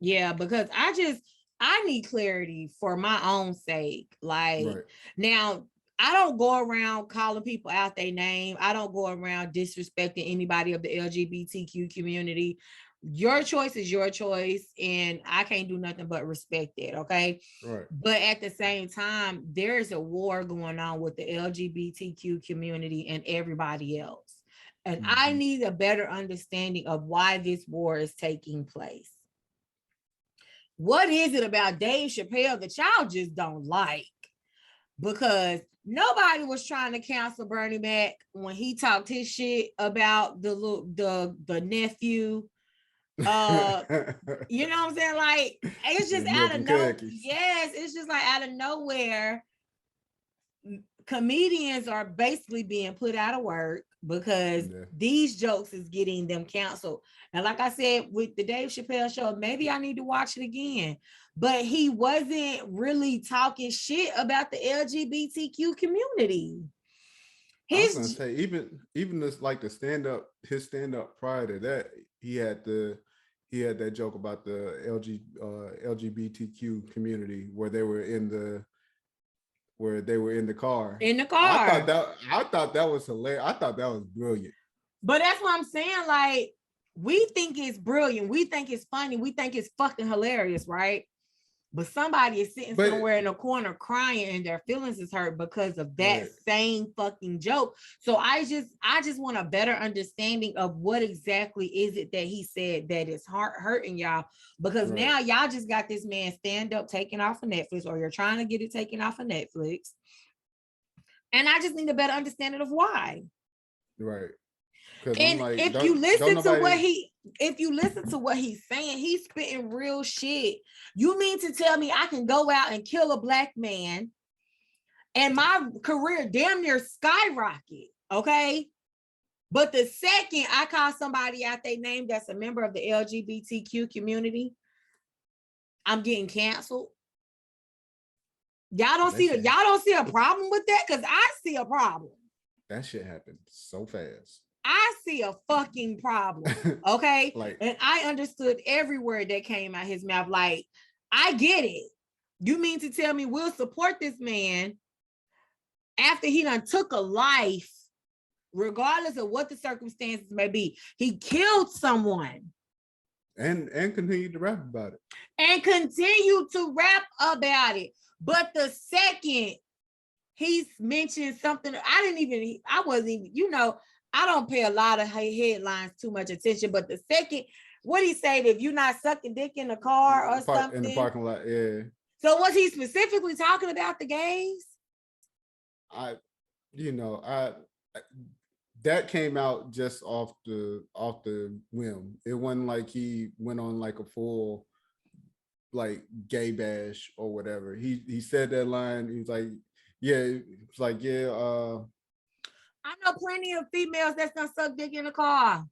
S7: Yeah, because I need clarity for my own sake. Now, I don't go around calling people out their name. I don't go around disrespecting anybody of the LGBTQ community. Your choice is your choice, and I can't do nothing but respect it, okay?
S6: Right.
S7: But at the same time, there's a war going on with the LGBTQ community and everybody else. And I need a better understanding of why this war is taking place. What is it about Dave Chappelle that y'all just don't like? Because nobody was trying to cancel Bernie Mac when he talked his shit about the nephew. You know what I'm saying? Like, it's just out of nowhere. Yes, it's just like out of nowhere. Comedians are basically being put out of work because these jokes is getting them canceled. And like I said, with the Dave Chappelle show, maybe I need to watch it again, but he wasn't really talking shit about the LGBTQ community.
S6: I was gonna say, even this, like his stand up prior to that, he had that joke about the LGBTQ community where they were in the car. I thought that was hilarious. I thought that was brilliant.
S7: But that's what I'm saying. Like, we think it's brilliant. We think it's funny. We think it's fucking hilarious, right? But somebody is sitting somewhere in a corner crying and their feelings is hurt because of that same fucking joke. So I just want a better understanding of what exactly is it that he said that is hurting y'all. Because now y'all just got this man stand up taken off of Netflix, or you're trying to get it taken off of Netflix. And I just need a better understanding of why.
S6: Right.
S7: And if you listen to what he, if you listen to what he's saying, he's spitting real shit. You mean to tell me I can go out and kill a black man and my career damn near skyrocket, okay? But the second I call somebody out their name that's a member of the LGBTQ community, I'm getting canceled. Y'all don't see a problem with that? Because I see a problem.
S6: That shit happened so fast.
S7: I see a fucking problem. Okay.
S6: Like,
S7: and I understood every word that came out his mouth. Like, I get it. You mean to tell me we'll support this man after he done took a life, regardless of what the circumstances may be? He killed someone.
S6: And continued to rap about it.
S7: And continue to rap about it. But the second he's mentioned something, I wasn't even, you know, I don't pay a lot of headlines too much attention, but the second, what he said, if you're not sucking dick in the car or something.
S6: In the parking lot, yeah.
S7: So was he specifically talking about the gays?
S6: That came out just off the whim. It wasn't like he went on like a full like gay bash or whatever. He said that line. He was like,
S7: I know plenty of females that's gonna suck dick in the car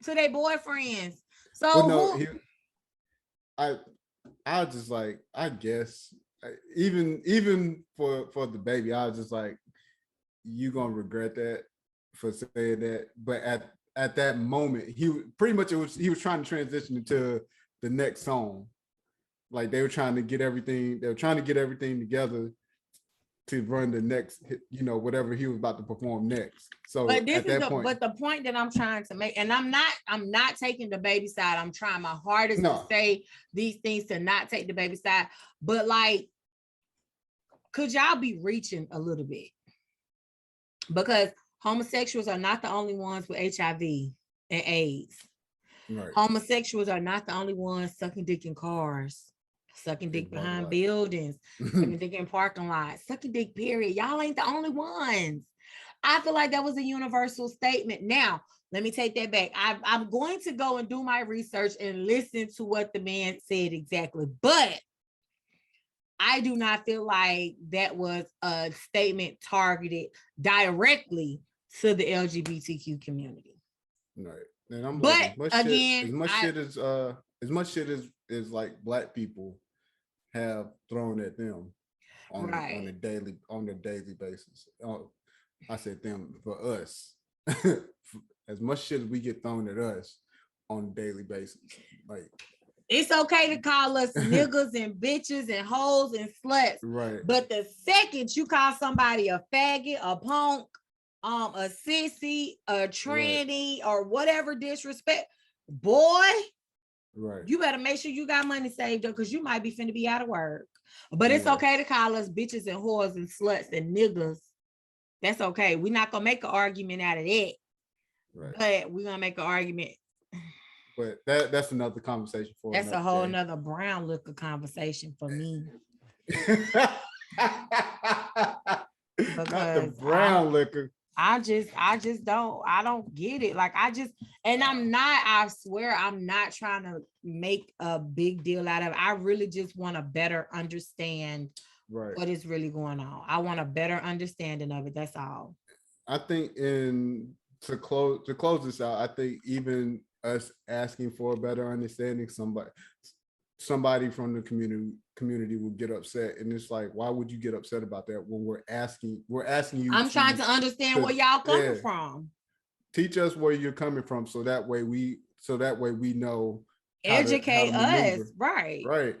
S7: to their boyfriends. So
S6: well, no, I just like, I guess even for the baby, I was just like, you gonna regret that for saying that. But at that moment, he was trying to transition into the next song. Like they were trying to get everything together to run the next, whatever he was about to perform next. So
S7: but the point that I'm trying to make, and I'm not taking the baby side. I'm trying my hardest to say these things to not take the baby side. But like, could y'all be reaching a little bit? Because homosexuals are not the only ones with HIV and AIDS. Right. Homosexuals are not the only ones sucking dick in cars, sucking dick behind buildings, sucking dick in parking lots, sucking dick, period. Y'all ain't the only ones. I feel like that was a universal statement. Now, let me take that back. I'm going to go and do my research and listen to what the man said exactly. But I do not feel like that was a statement targeted directly to the LGBTQ community.
S6: Right. And I'm
S7: but
S6: like, as much shit as like black people have thrown at them on a daily basis. I said them for us. As much shit as we get thrown at us on a daily basis. Like,
S7: it's okay to call us niggas and bitches and hoes and sluts.
S6: Right.
S7: But the second you call somebody a faggot, a punk, a sissy, a tranny, or whatever disrespect, boy, right, you better make sure you got money saved up because you might be finna be out of work. But it's okay to call us bitches and whores and sluts and niggas. That's okay. We're not gonna make an argument out of that. Right. But we're gonna make an argument.
S6: But that's another conversation for
S7: that's a whole nother brown liquor conversation for me.
S6: Not the brown liquor.
S7: I don't get it. Like I swear I'm not trying to make a big deal out of it. I really just want to better understand what is really going on. I want a better understanding of it. That's all.
S6: I think to close this out, I think even us asking for a better understanding, somebody from the community will get upset, and it's like, why would you get upset about that when we're asking you?
S7: I'm trying to understand where y'all coming from.
S6: Teach us where you're coming from, so that way we know.
S7: Educate us, right?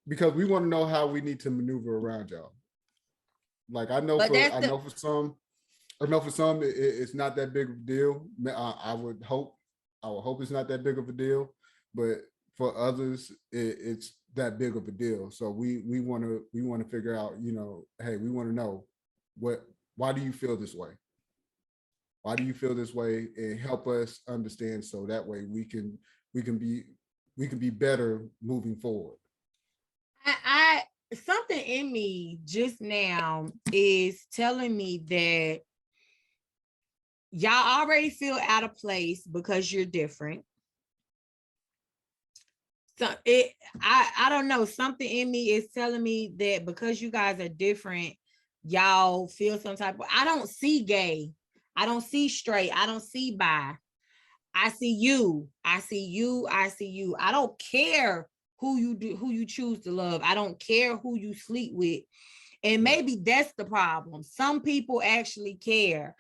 S6: Because we want to know how we need to maneuver around y'all. Like I know for some it's not that big of a deal. I would hope it's not that big of a deal, but for others it's that big of a deal. So we want to figure out, hey, we want to know why do you feel this way? Why do you feel this way? And help us understand, so that way we can be better moving forward.
S7: I something in me just now is telling me that y'all already feel out of place because you're different. So I don't know, something in me is telling me that because you guys are different, y'all feel some type of, I don't see gay, I don't see straight, I don't see bi. I see you. I see you. I see you. I don't care who you choose to love. I don't care who you sleep with. And maybe that's the problem. Some people actually care.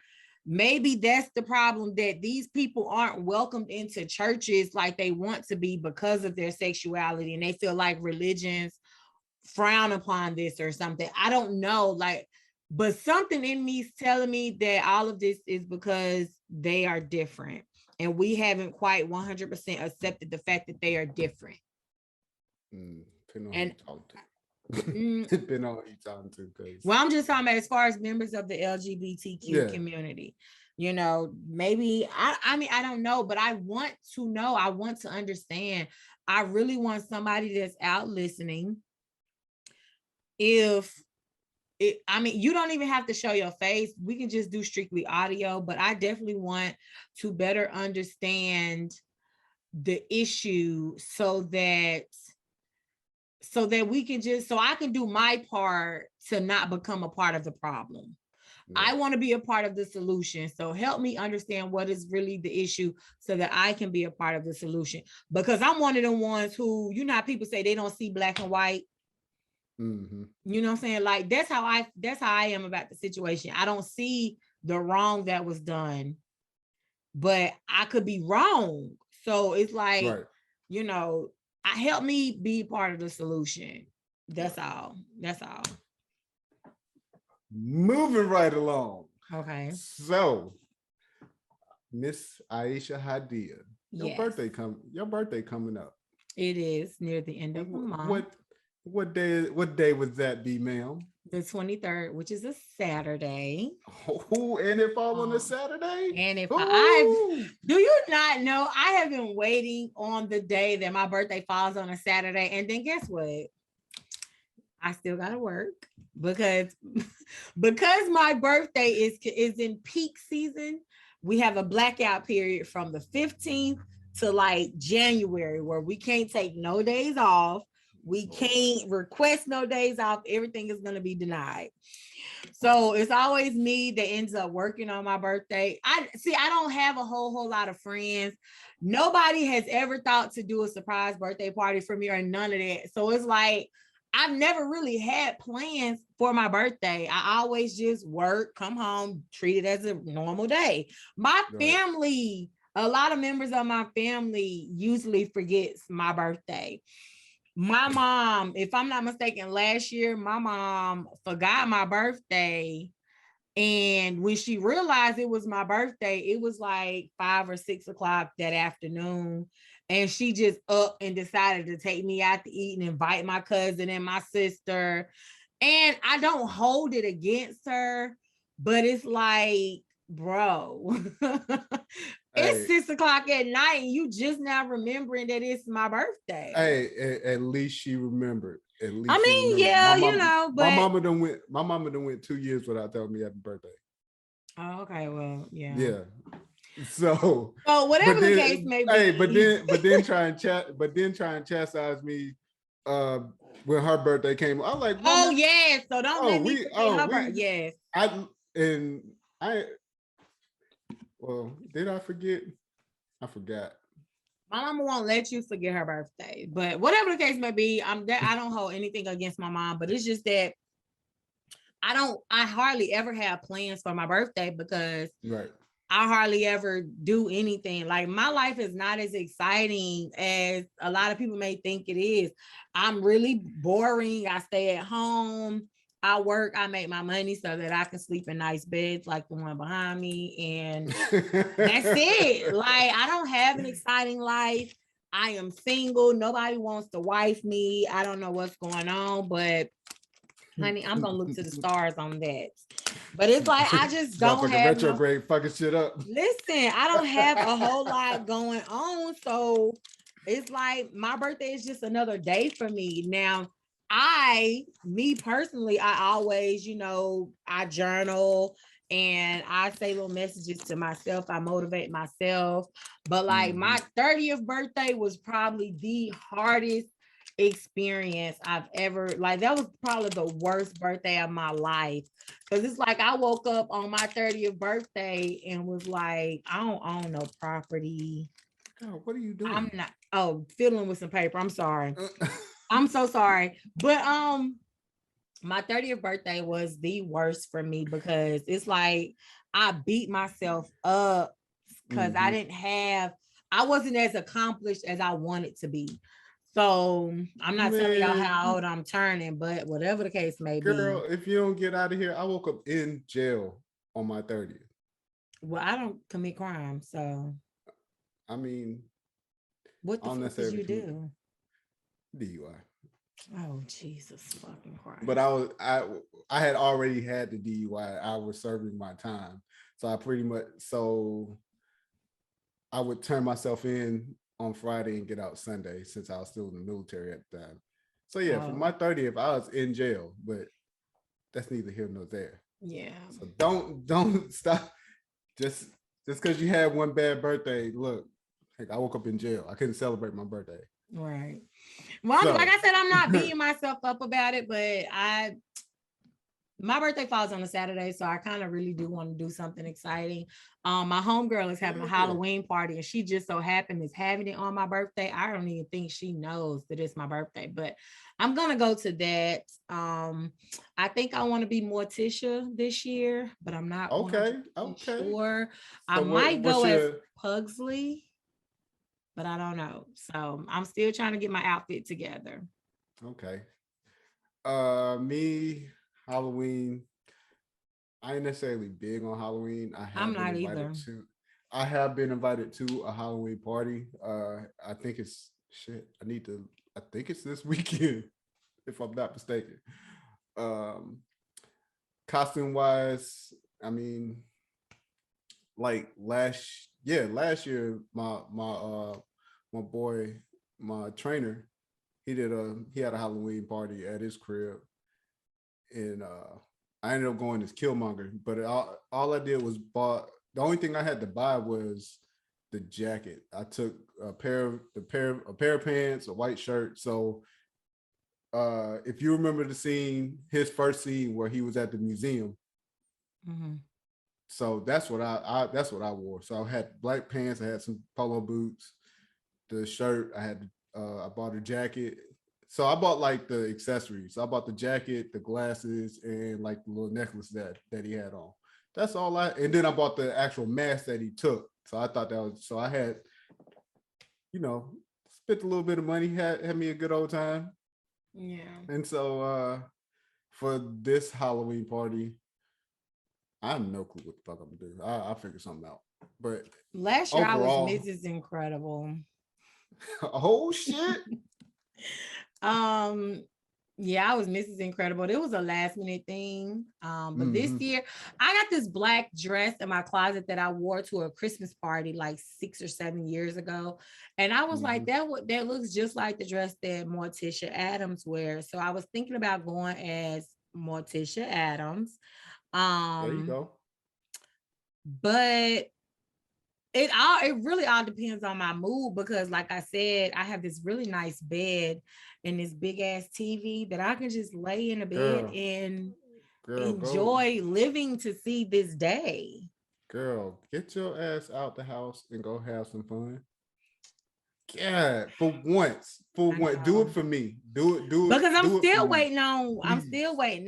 S7: Maybe that's the problem, that these people aren't welcomed into churches like they want to be because of their sexuality, and they feel like religions frown upon this or something. I don't know, like, but something in me is telling me that all of this is because they are different, and we haven't quite 100% accepted the fact that they are different.
S6: And depending on who you talking to,
S7: well, I'm just talking about as far as members of the LGBTQ community. You know, maybe I mean, I don't know, but I want to know. I want to understand. I really want somebody that's out listening. I mean, you don't even have to show your face. We can just do strictly audio, but I definitely want to better understand the issue so that we can so I can do my part to not become a part of the problem. I want to be a part of the solution. So help me understand what is really the issue so that I can be a part of the solution. Because I'm one of the ones who, you know how people say they don't see black and white. You know what I'm saying? Like that's how I am about the situation. I don't see the wrong that was done, but I could be wrong. So it's like, you know, help me be part of the solution. That's all. That's all.
S6: Moving right along.
S7: Okay.
S6: So, Miss Aisha Hadiya, your birthday coming up.
S7: It is near the end of the month.
S6: What day would that be, ma'am?
S7: The 23rd, which is a Saturday.
S6: Oh, and it falls on a Saturday?
S7: And if do you not know, I have been waiting on the day that my birthday falls on a Saturday. And then guess what? I still gotta work because my birthday is in peak season. We have a blackout period from the 15th to like January where we can't take no days off. We can't request no days off. Everything is going to be denied. So it's always me that ends up working on my birthday. I don't have a whole lot of friends. Nobody has ever thought to do a surprise birthday party for me or none of that. So it's like, I've never really had plans for my birthday. I always just work, come home, treat it as a normal day. My family, a lot of members of my family usually forgets my birthday. My mom, if I'm not mistaken, last year, my mom forgot my birthday. And when she realized it was my birthday, it was like 5 or 6 o'clock that afternoon. And she just up and decided to take me out to eat and invite my cousin and my sister. And I don't hold it against her, but it's like, bro, it's 6 o'clock at night and you just now remembering that it's my birthday.
S6: Hey, at least she remembered. At least
S7: I mean, yeah,
S6: mama,
S7: you know, but
S6: my mama done went 2 years without telling me happy birthday.
S7: Oh, okay, well, yeah.
S6: Yeah. So
S7: whatever the case may be.
S6: Hey, but then try and chastise me when her birthday came. I'm like,
S7: oh yes, so don't let me forget her birthday. Yes.
S6: Well, did I forget? I forgot.
S7: My mama won't let you forget her birthday, but whatever the case may be, I don't hold anything against my mom, but it's just that I hardly ever have plans for my birthday because I hardly ever do anything. Like my life is not as exciting as a lot of people may think it is. I'm really boring. I stay at home. I work, I make my money so that I can sleep in nice beds like the one behind me. And that's it. Like, I don't have an exciting life. I am single. Nobody wants to wife me. I don't know what's going on, but honey, I'm going to look to the stars on that. But it's like, I just don't have
S6: retrograde fucking shit up.
S7: Listen, I don't have a whole lot going on. So it's like, my birthday is just another day for me. Now, me personally, I always, I journal and I say little messages to myself. I motivate myself. But like my 30th birthday was probably the hardest experience I've ever, like that was probably the worst birthday of my life. Cause it's like I woke up on my 30th birthday and was like, I don't own no property.
S6: Oh, what are you doing?
S7: I'm not fiddling with some paper. I'm sorry. I'm so sorry. But my 30th birthday was the worst for me because it's like I beat myself up because I wasn't as accomplished as I wanted to be. So I'm not telling y'all how old I'm turning, but whatever the case may be.
S6: Girl, if you don't get out of here, I woke up in jail on my 30th.
S7: Well, I don't commit crime, so
S6: I mean,
S7: what the fuck did you do?
S6: DUI.
S7: Oh, Jesus fucking Christ.
S6: But I had already had the DUI. I was serving my time. So I would turn myself in on Friday and get out Sunday since I was still in the military at the time. So yeah, for my 30th, I was in jail, but that's neither here nor there.
S7: Yeah.
S6: So don't stop. Just because you had one bad birthday, look, I woke up in jail. I couldn't celebrate my birthday.
S7: Right. Well, like I said, I'm not beating myself up about it, but my birthday falls on a Saturday, so I kind of really do want to do something exciting. My homegirl is having a Halloween party, and she just so happened is having it on my birthday. I don't even think she knows that it's my birthday, but I'm gonna go to that. I think I want to be Morticia this year, but I'm not
S6: okay.
S7: sure. So I might go as Pugsley, but I don't know. So I'm still trying to get my outfit together.
S6: Okay. Me, Halloween. I ain't necessarily big on Halloween.
S7: I'm not either.
S6: I have been invited to a Halloween party. I think it's shit. I think it's this weekend, if I'm not mistaken. Costume wise, I mean, like last year, my boy, my trainer, he had a Halloween party at his crib, and I ended up going as Killmonger. But all I did was the only thing I had to buy was the jacket. I took a pair of pants, a white shirt. So if you remember his first scene where he was at the museum. So that's what I wore. So I had black pants, I had some polo boots, the shirt, I bought a jacket. So I bought like the accessories. I bought the jacket, the glasses, and like the little necklace that he had on. That's all and then I bought the actual mask that he took. So I thought so I had, spent a little bit of money, had me a good old time.
S7: Yeah.
S6: And so for this Halloween party, I have no clue what the fuck I'm gonna do. I'll figure something out. But
S7: last year overall, I was Mrs. Incredible.
S6: Oh shit.
S7: Yeah, I was Mrs. Incredible. It was a last minute thing. But this year I got this black dress in my closet that I wore to a Christmas party like 6 or 7 years ago. And I was like, that looks just like the dress that Morticia Addams wears. So I was thinking about going as Morticia Addams.
S6: There you go.
S7: But it really all depends on my mood, because like I said, I have this really nice bed and this big ass TV that I can just lay in a bed and enjoy living to see this day.
S6: Girl, get your ass out the house and go have some fun. Yeah, for once, do it for me. Do it.
S7: Because I'm still waiting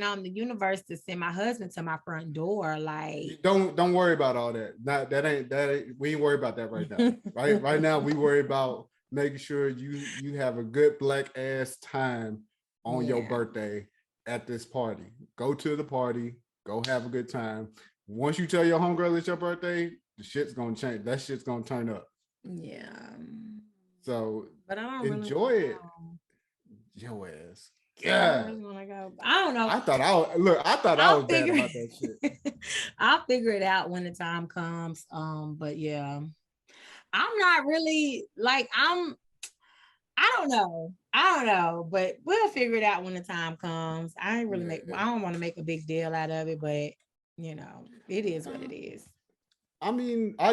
S7: on the universe to send my husband to my front door. Like,
S6: don't worry about all that. That ain't. We ain't worry about that right now. Right now, we worry about making sure you have a good black ass time on your birthday at this party. Go to the party. Go have a good time. Once you tell your homegirl it's your birthday, the shit's gonna change. That shit's gonna turn up.
S7: Yeah.
S6: So,
S7: but I don't
S6: enjoy
S7: really
S6: it. Your ass. Yeah.
S7: I don't know.
S6: I thought I was bad about that shit.
S7: I'll figure it out when the time comes. But yeah, I'm not really like I don't know, but we'll figure it out when the time comes. I don't want to make a big deal out of it, but it is what it is.
S6: I mean, I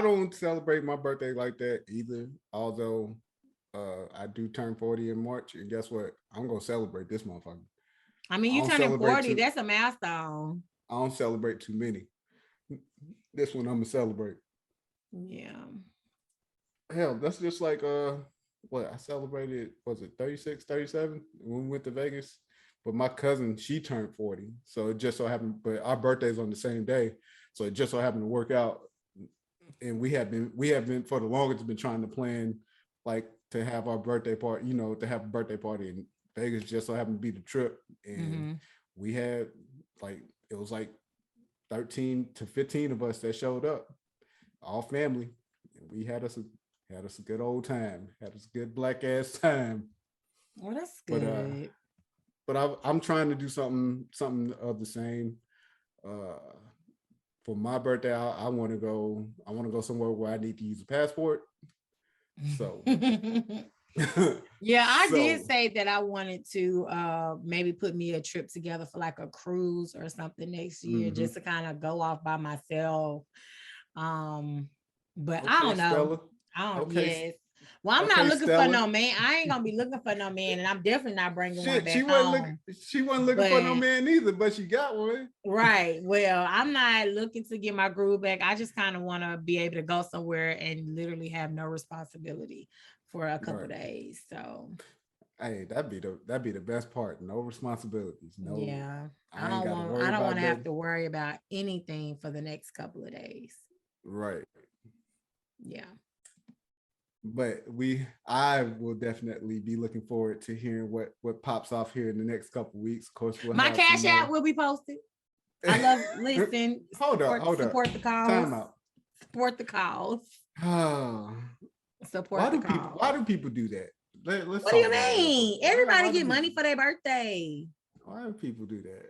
S6: don't celebrate my birthday like that either. Although I do turn 40 in March, and guess what? I'm gonna celebrate this motherfucker.
S7: I mean,
S6: I
S7: you
S6: don't
S7: turning
S6: celebrate
S7: 40,
S6: too.
S7: that's a milestone.
S6: I don't celebrate too many. This one I'm gonna celebrate.
S7: Yeah.
S6: Hell, that's just like what I celebrated, was it 36, 37 when we went to Vegas? But my cousin, she turned 40. So it just so happened, but our birthday's on the same day. So it just so happened to work out. And we have been for the longest been trying to plan like to have our birthday party, to have a birthday party in Vegas. Just so happened to be the trip. And we had it was like 13 to 15 of us that showed up, all family. And we had us a good old time, had us a good black ass time.
S7: Well, that's good.
S6: But I'm trying to do something of the same. For my birthday, I want to go somewhere where I need to use a passport. So
S7: yeah, I did say that I wanted to maybe put me a trip together for like a cruise or something next year, just to kind of go off by myself. But I don't know.
S6: Stella.
S7: Yes. Well, I'm not looking
S6: Stella.
S7: for no man. I ain't gonna be looking for no man, and I'm definitely not bringing one back
S6: she wasn't looking for no man either, but she got one.
S7: Right. Well, I'm not looking to get my groove back. I just kind of want to be able to go somewhere and literally have no responsibility for a couple days. So,
S6: hey, that'd be the best part. No responsibilities. No.
S7: Yeah. I don't want to have to worry about anything for the next couple of days.
S6: Right.
S7: Yeah.
S6: But I will definitely be looking forward to hearing what pops off here in the next couple of weeks. Of course,
S7: my Cash App will be posted. I love
S6: hold up.
S7: Support the cause.
S6: Time out.
S7: Support the cause. Support the cause.
S6: Why do people do that?
S7: What do you mean? Everybody get money for their birthday.
S6: Why do people do that?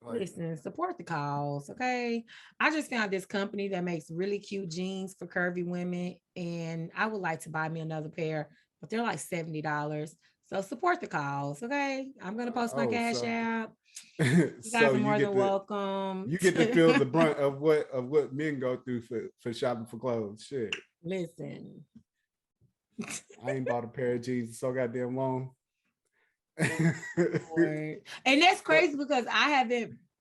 S7: Listen, support the cause, okay? I just found this company that makes really cute jeans for curvy women, and I would like to buy me another pair, but they're like $70. So support the cause, okay? I'm gonna post my Cash App. You guys are more than welcome.
S6: You get to feel the brunt of what men go through for shopping for clothes. Shit.
S7: Listen,
S6: I ain't bought a pair of jeans so goddamn long.
S7: and that's crazy because I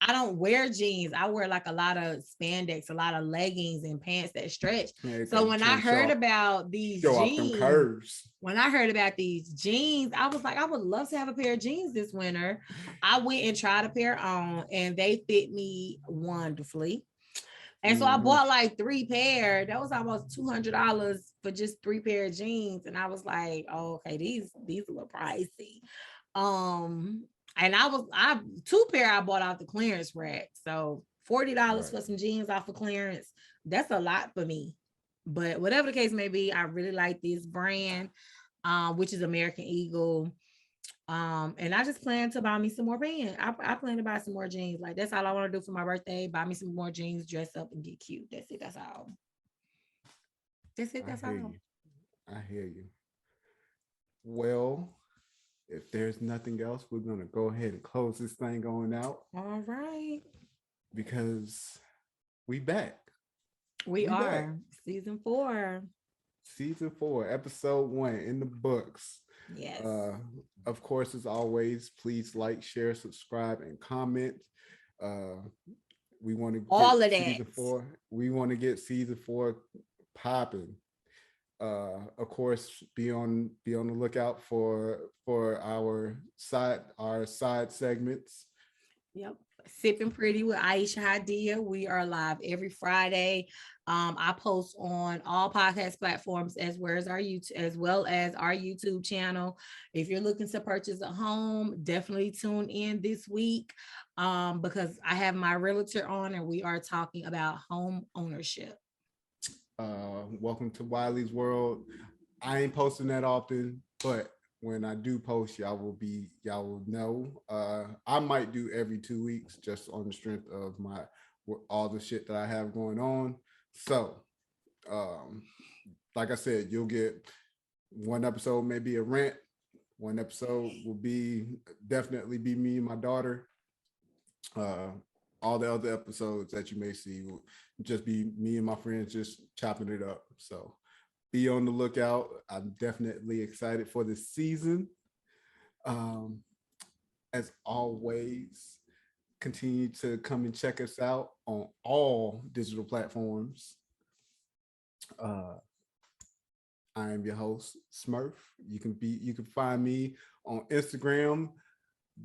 S7: don't wear jeans. I wear like a lot of spandex, a lot of leggings and pants that stretch. So when I heard about these jeans, I was like, I would love to have a pair of jeans this winter. I went and tried a pair on, and they fit me wonderfully. And so I bought like 3 pair. That was almost $200 for just 3 pair of jeans. And I was like, oh, okay, these a little pricey. And I 2 pair I bought off the clearance rack. So $40 for some jeans off of clearance. That's a lot for me. But whatever the case may be, I really like this brand, which is American Eagle. And I just plan to buy me some more pants. I plan to buy some more jeans. Like, that's all I want to do for my birthday. Buy me some more jeans, dress up, and get cute. That's it. That's all. That's all.
S6: I hear you. Well, if there's nothing else, we're going to go ahead and close this thing going out.
S7: All right.
S6: Because we back.
S7: We are. Back. Season 4.
S6: Season 4, episode 1 in the books.
S7: Yes.
S6: Of course, as always, please like, share, subscribe, and comment. We want to
S7: all of that.
S6: Season 4. We want to get season 4 popping. Of course, be on the lookout for our side segments.
S7: Yep. Sipping Pretty with Aisha Hadiya. We are live every Friday. I post on all podcast platforms as well as our YouTube channel. If you're looking to purchase a home, definitely tune in this week because I have my realtor on and we are talking about home ownership.
S6: Welcome to Wiley's World. I ain't posting that often, but when I do post, y'all will know. I might do every 2 weeks just on the strength of all the shit that I have going on. So, like I said, you'll get one episode, maybe a rant. One episode will definitely be me and my daughter. all the other episodes that you may see will just be me and my friends just chopping it up. So be on the lookout. I'm definitely excited for this season. As always, continue to come and check us out on all digital platforms. I am your host, Smurf. You can find me on Instagram,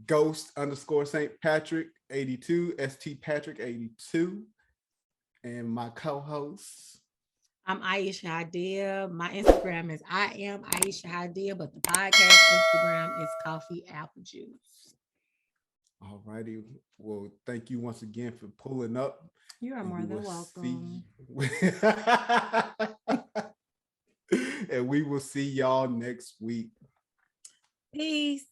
S6: ghost_St. Patrick 82, ST Patrick 82. And my co-host,
S7: I'm Aisha Hadiya. My Instagram is I am Aisha Hadiya, but the podcast Instagram is Coffee Apple Juice.
S6: all righty. Well, thank you once again for pulling up.
S7: You are more than welcome.
S6: And we will see y'all next week.
S7: Peace.